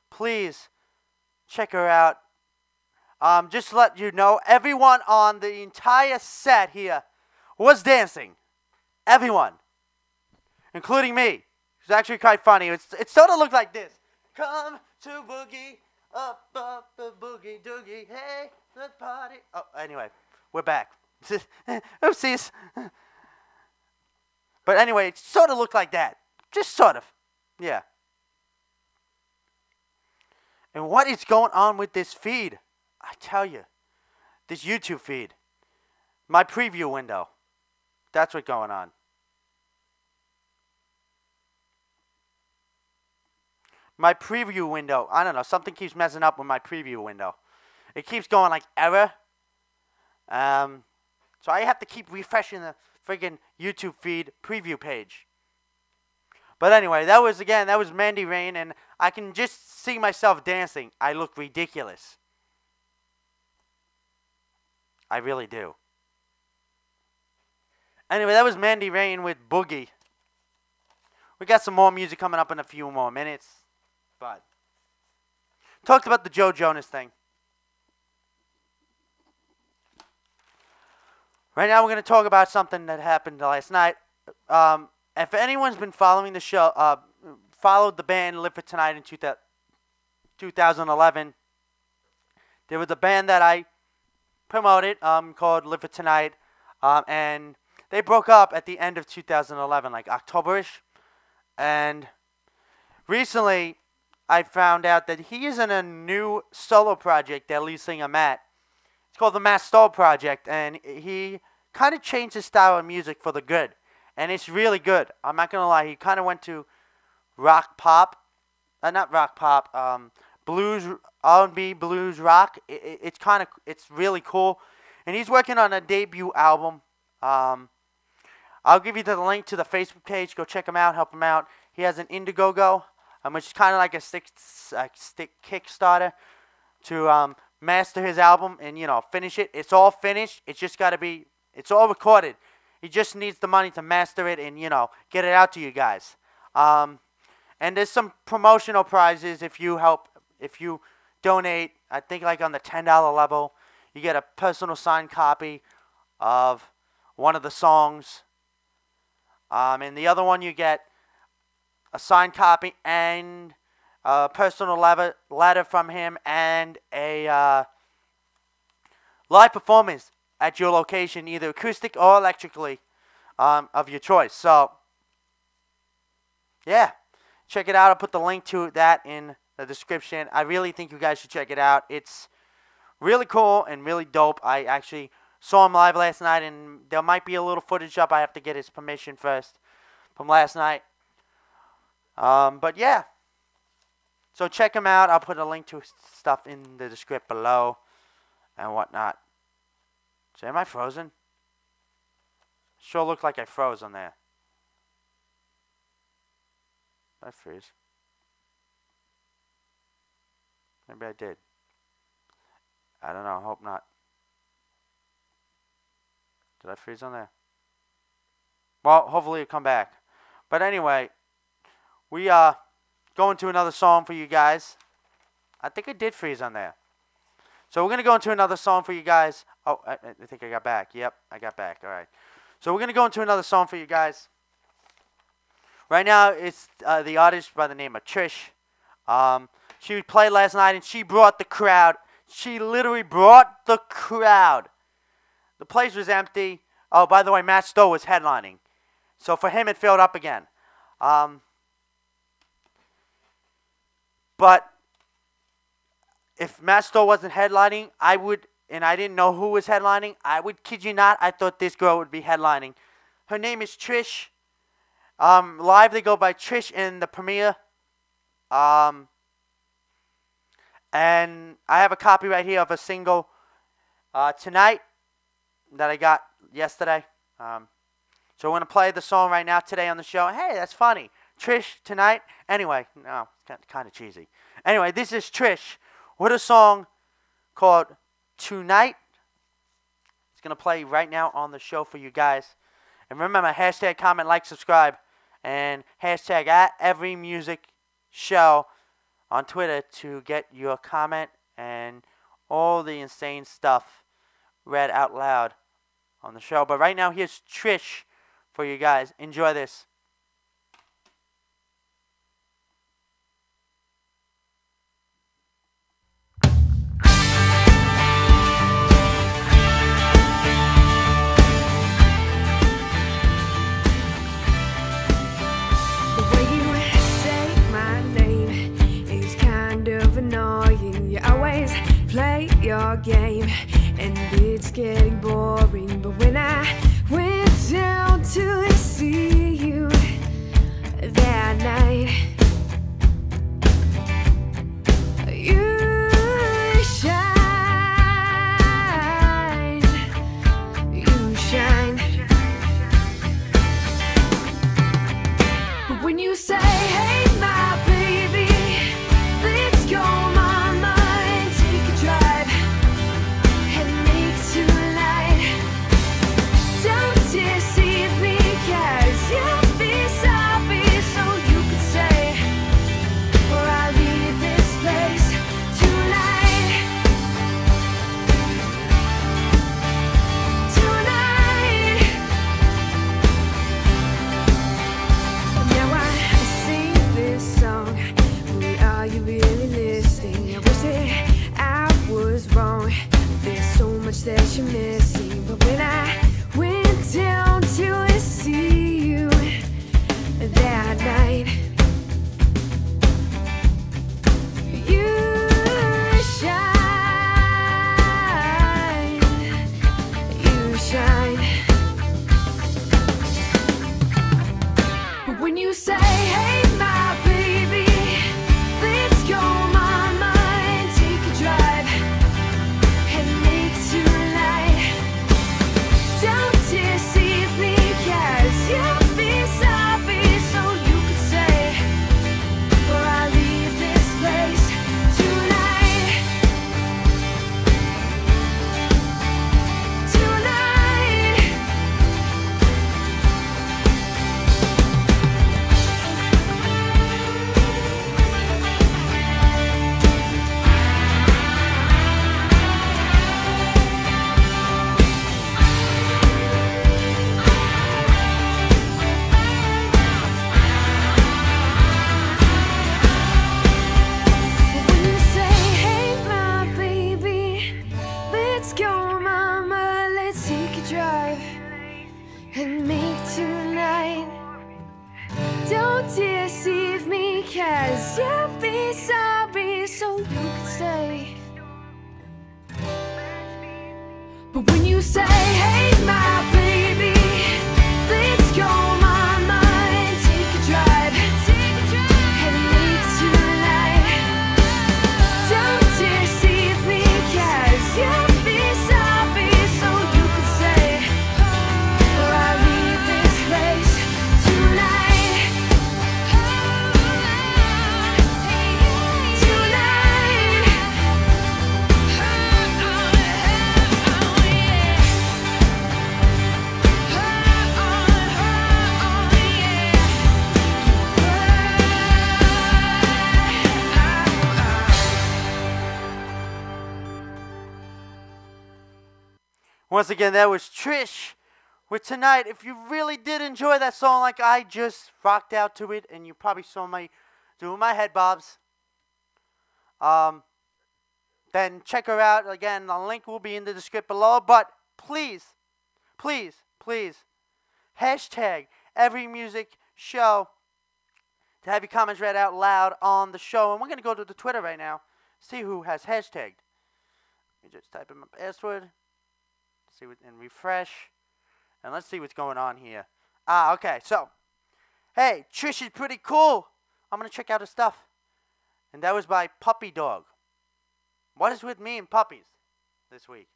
please check her out. Just to let you know, everyone on the entire set here was dancing. Everyone. Including me. It's actually quite funny. It sort of looked like this. Come to boogie, up, a boogie, doogie, hey, let's party. Oh, anyway, we're back. Oopsies. But anyway, it sort of looked like that. Just sort of. Yeah. And what is going on with this feed? I tell you. This YouTube feed. My preview window. That's what's going on. My preview window. I don't know. Something keeps messing up with my preview window. It keeps going like error. So I have to keep refreshing the friggin' YouTube feed preview page. But anyway, that was Mandy Rain, and I can just see myself dancing. I look ridiculous. I really do. Anyway, that was Mandy Rain with Boogie. We got some more music coming up in a few more minutes. But talked about the Joe Jonas thing. Right now, we're going to talk about something that happened last night. If anyone's been following the show, followed the band Live for Tonight in 2011, there was a band that I promoted called Live for Tonight, and they broke up at the end of 2011, like October-ish. And recently, I found out that he is in a new solo project that lead singer Matt. It's called the Matt Stoll Project, and he kind of changed his style of music for the good. And it's really good. I'm not going to lie. He kind of went to rock pop. Not rock pop. Blues, R&B, blues, rock. It's really cool. And he's working on a debut album. I'll give you the link to the Facebook page. Go check him out. Help him out. He has an Indiegogo, which is kind of like a stick Kickstarter to master his album and, finish it. It's all finished. It's just got to be, it's all recorded. He just needs the money to master it and, get it out to you guys. And there's some promotional prizes if you donate, I think like on the $10 level. You get a personal signed copy of one of the songs. And the other one you get a signed copy and a personal letter from him and a live performance at your location, either acoustic or electrically, of your choice. So, yeah, check it out. I'll put the link to that in the description. I really think you guys should check it out. It's really cool and really dope. I actually saw him live last night, and there might be a little footage up. I have to get his permission first from last night. But yeah, so check him out. I'll put a link to stuff in the description below and whatnot. So am I frozen? Sure looked like I froze on there. Did I freeze? Maybe I did. I don't know. I hope not. Did I freeze on there? Well, hopefully it'll come back. But anyway, we are going to another song for you guys. I think I did freeze on there. So we're going to go into another song for you guys. Oh, I think I got back. Yep, I got back. All right. So we're going to go into another song for you guys. Right now, it's the artist by the name of Trish. She played last night, and she brought the crowd. She literally brought the crowd. The place was empty. Oh, by the way, Matt Stowe was headlining. So for him, it filled up again. But if Matt Stowe wasn't headlining, I would, and I didn't know who was headlining, I would kid you not, I thought this girl would be headlining. Her name is Trish. Live they go by Trish in the premiere. And I have a copy right here of a single Tonight that I got yesterday. So we're going to play the song right now today on the show. Hey, that's funny. Trish, Tonight. Anyway, no, it's kind of cheesy. Anyway, this is Trish with a song called Tonight. It's going to play right now on the show for you guys. And remember, hashtag comment, like, subscribe, and hashtag at every music show on Twitter to get your comment and all the insane stuff read out loud on the show. But right now, here's Trish for you guys. Enjoy this. The way you say my name is kind of annoying. You always play your game, and it's getting boring. But when I went down to see you that night, you shine, you shine. When you say, hey, my baby, let's go, mama, and take a drive and make tonight. Don't deceive me, 'cause you'll be sorry, so you could stay, or I'll leave this place tonight. Tonight. Now I sing this song. Are you really listening? I wish that I was wrong. There's so much that you're missing. But when I went down to see you that night, you shine, you shine. When you say, hey, my baby, let's go, mama, and take a drive and make tonight. Don't deceive me, 'cause you'll be sorry, so you could stay, or I'll leave this place tonight. Tonight. When you say, hey, my baby, let's go, mama, let's take a drive and make tonight. Don't deceive me, 'cause you'll be sorry, so you can stay. But when you say, hey, my baby, let's go, mama, and take a drive and make tonight. Don't deceive me, 'cause you'll be sorry, so you can stay, or I'll leave this place tonight. Tonight. Once again, that was Trish with Tonight. If you really did enjoy that song like I just rocked out to it, and you probably saw me doing my head bobs, then check her out. Again, the link will be in the description below. But please, please, please, hashtag every music show to have your comments read out loud on the show. And we're going to go to the Twitter right now, see who has hashtagged. Let me just type in my password. See what, and refresh. And let's see what's going on here. Okay. So, hey, Trish is pretty cool. I'm going to check out her stuff. And that was by Puppy Dog. What is with me and puppies this week?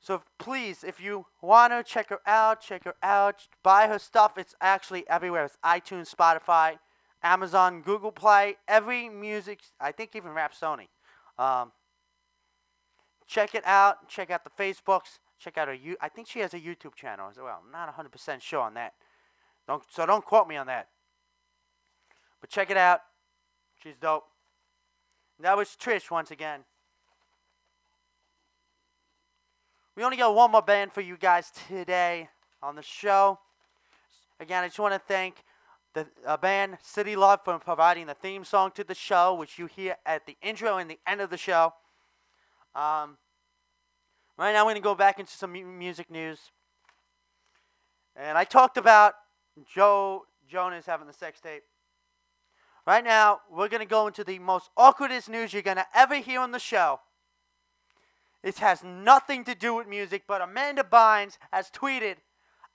So please, if you want to check her out, buy her stuff. It's actually everywhere. It's iTunes, Spotify, Amazon, Google Play, every music, I think even Rhapsody. Check it out. Check out the Facebooks. check out her I think she has a YouTube channel as well. I'm not 100% sure on that. Don't quote me on that. But check it out. She's dope. That was Trish once again. We only got one more band for you guys today on the show. Again, I just want to thank the band Citylove for providing the theme song to the show, which you hear at the intro and the end of the show. Right now, I'm going to go back into some music news. And I talked about Joe Jonas having the sex tape. Right now, we're going to go into the most awkwardest news you're going to ever hear on the show. It has nothing to do with music, but Amanda Bynes has tweeted,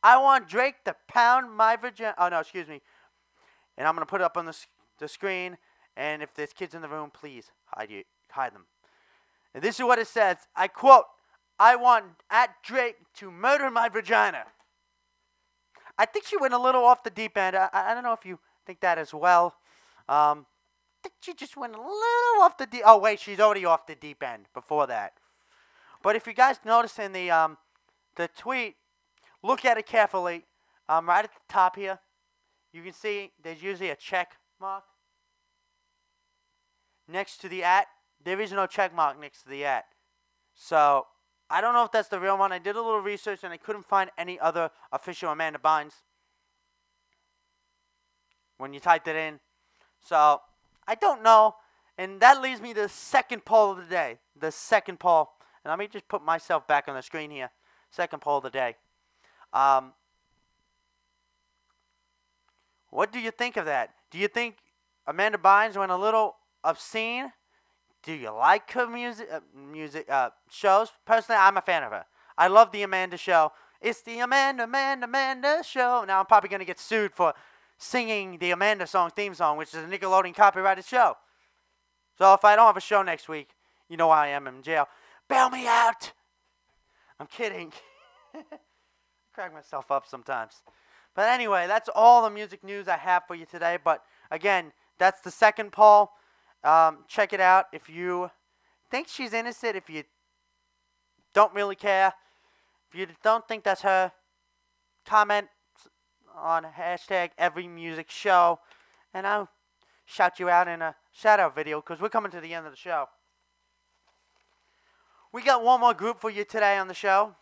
"I want Drake to pound my vagina." Oh, no, excuse me. And I'm going to put it up on the screen. And if there's kids in the room, please hide them. And this is what it says. I quote, "I want @Drake to murder my vagina." I think she went a little off the deep end. I don't know if you think that as well. I think she just went a little off the deep. Oh, wait, she's already off the deep end before that. But if you guys notice in the tweet, look at it carefully. Right at the top here, you can see there's usually a check mark next to the @ There is no check mark next to the @ So I don't know if that's the real one. I did a little research and I couldn't find any other official Amanda Bynes when you typed it in. So I don't know. And that leads me to the second poll of the day. The second poll. And let me just put myself back on the screen here. Second poll of the day. What do you think of that? Do you think Amanda Bynes went a little obscene? Do you like her music shows? Personally, I'm a fan of her. I love the Amanda Show. It's the Amanda Show. Now I'm probably going to get sued for singing the Amanda theme song, which is a Nickelodeon copyrighted show. So if I don't have a show next week, you know why I am in jail. Bail me out. I'm kidding. I crack myself up sometimes. But anyway, that's all the music news I have for you today. But again, that's the second poll. Check it out if you think she's innocent, if you don't really care, if you don't think that's her, comment on #EveryMusicShow, and I'll shout you out in a shout-out video because we're coming to the end of the show. We got one more group for you today on the show.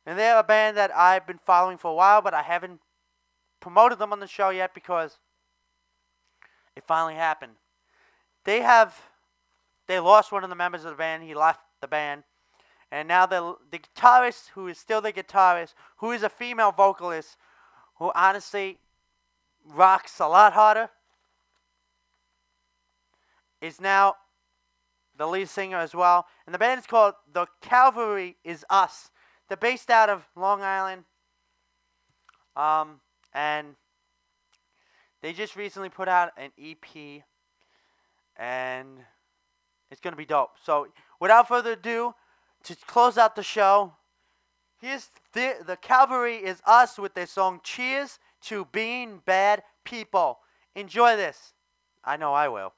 And they're a band that I've been following for a while, but I haven't promoted them on the show yet because it finally happened. They lost one of the members of the band. He left the band. And now the guitarist, who is still the guitarist, who is a female vocalist, who honestly rocks a lot harder, is now the lead singer as well. And the band is called The Cavalry Is Us. They're based out of Long Island. And they just recently put out an EP. And it's going to be dope. So without further ado, to close out the show, here's The Cavalry Is Us with their song Cheers to Being Bad People. Enjoy this. I know I will.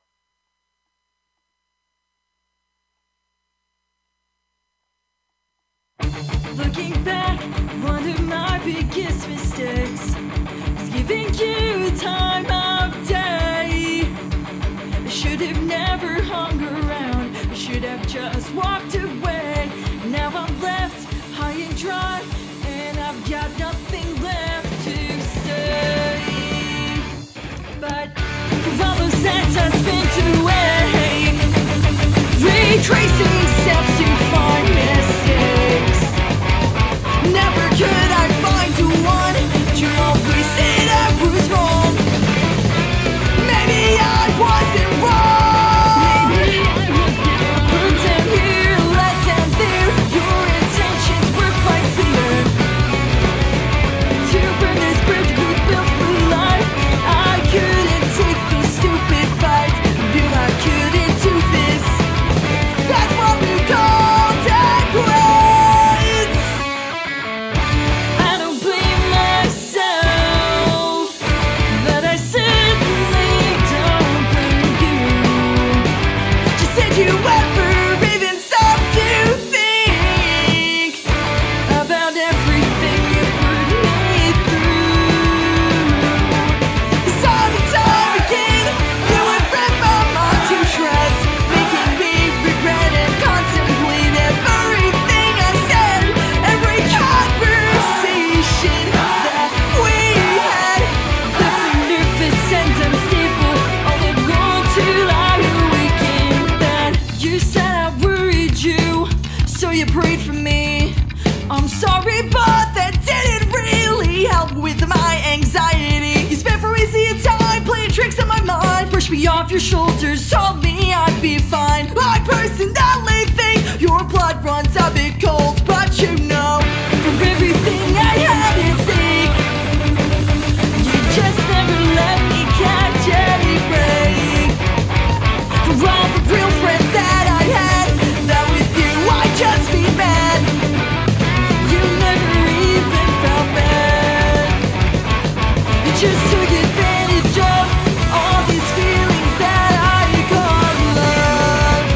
Looking back, one of my biggest mistakes was giving you time of day. I should have never hung around. I should have just walked away. Now I'm left high and dry, and I've got nothing left to say. But for all those nights I spent away, retracing steps to find mistakes. Never could I find the one to always say I was wrong. Maybe I wasn't wrong. Put down here, let down there. Your intentions were quite clear. To burn this bridge we built for life. I couldn't take the stupid fight. Knew I couldn't do this. That's what we call that quit. You ever even stopped to me off your shoulders, told me I'd be fine. I personally think your blood runs a bit cold, but you know, for everything I had at stake, you just never let me catch any break. For all the real friends that I had, that with you I'd just be mad. You never even felt bad. You just took advantage of all these feelings that I call love.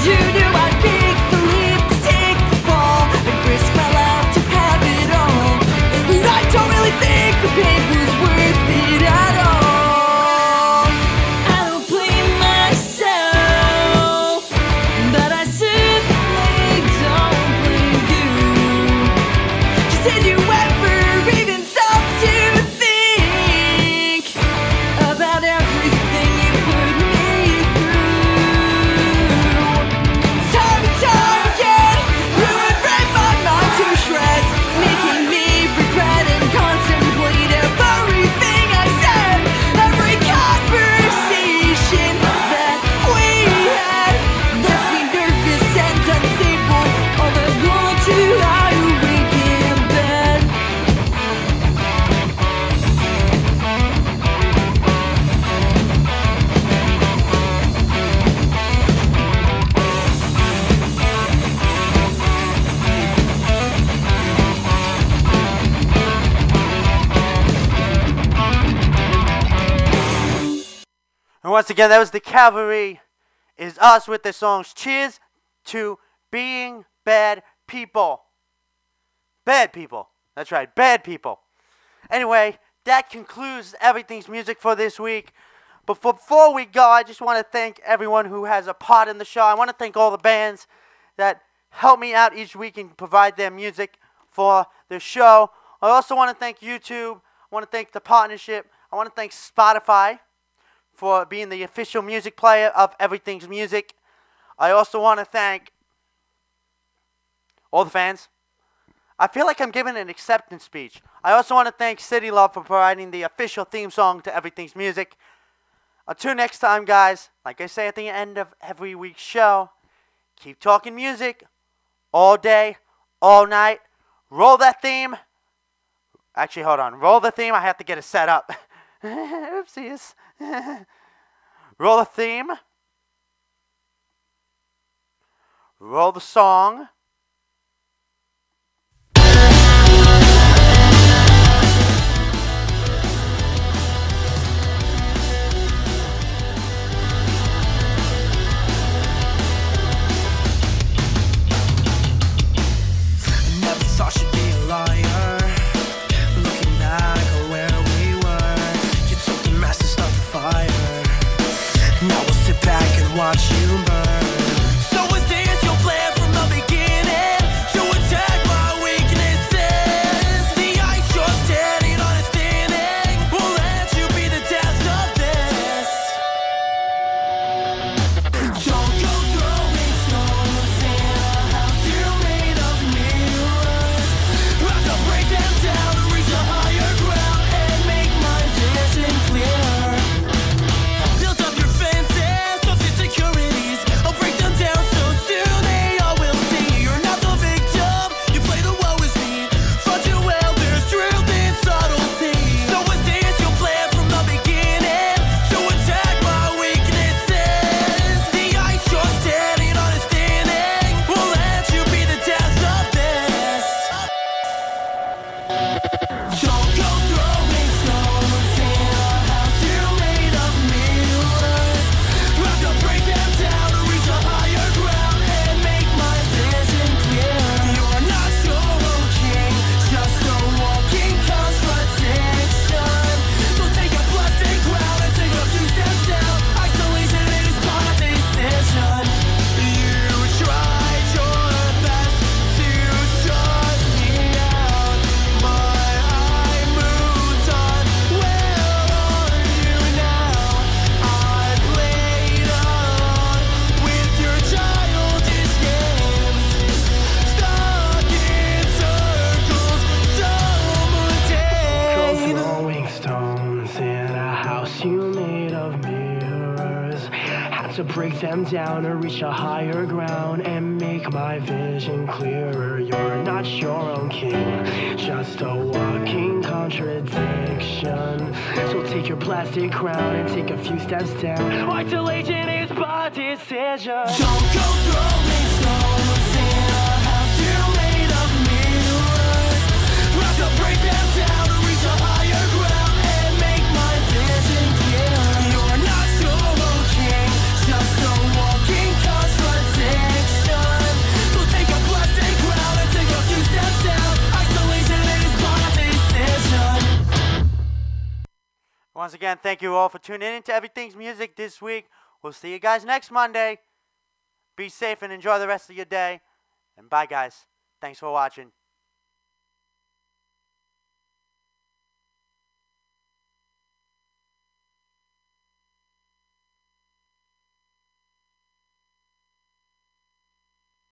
You knew I'd make the leap to take the fall and risk my life to have it all. But I don't really think the pain was worth it at all. I don't blame myself, but I simply don't blame you. 'Cause did you ever even stop to think about everything you put me through? Time and time again, you would rip my mind to shreds, making me regret and contemplate everything I said, every conversation that we had. Left me nervous and unstable, all that want to lie awake in bed. And once again, that was the Cavalry Is Us with their songs Cheers to Being Bad People. Bad people. That's right, bad people. Anyway, that concludes Everything's Music for this week. But before we go, I just want to thank everyone who has a part in the show. I want to thank all the bands that help me out each week and provide their music for the show. I also want to thank YouTube. I want to thank the partnership. I want to thank Spotify for being the official music player of Everything's Music. I also want to thank all the fans. I feel like I'm giving an acceptance speech. I also want to thank Citylove for providing the official theme song to Everything's Music. Until next time, guys, like I say at the end of every week's show, keep talking music all day, all night. Roll that theme. Actually, hold on. Roll the theme. I have to get it set up. Oopsies. Roll the theme. Roll the song. Never thought you'd be a liar. Looking back on where we were, you took the mess and started the fire. Now we'll sit back and watch you burn. So is this your plan from the beginning? To attack my weaknesses? The ice you're standing on is thinning. Won't let you be the test of this. Don't go throwing stones in a house you made of mirrors. I have to break them down to reach a higher ground and make my vision clear. Build up your fences of insecurities. to break them down or reach a higher ground and make my vision clearer. You're not your own king, just a walking contradiction. So take your plastic crown and take a few steps down. Isolation is by decision. Don't go throwing stones in a house you made of mirrors. Have to break them down to reach a higher ground and make my vision clearer. You're not your own king, just a walking contradiction. So take a plastic crown and take a few steps down. Isolation is by decision. Once again, thank you all for tuning in to Everything's Music this week. We'll see you guys next Monday. Be safe and enjoy the rest of your day. And bye, guys. Thanks for watching.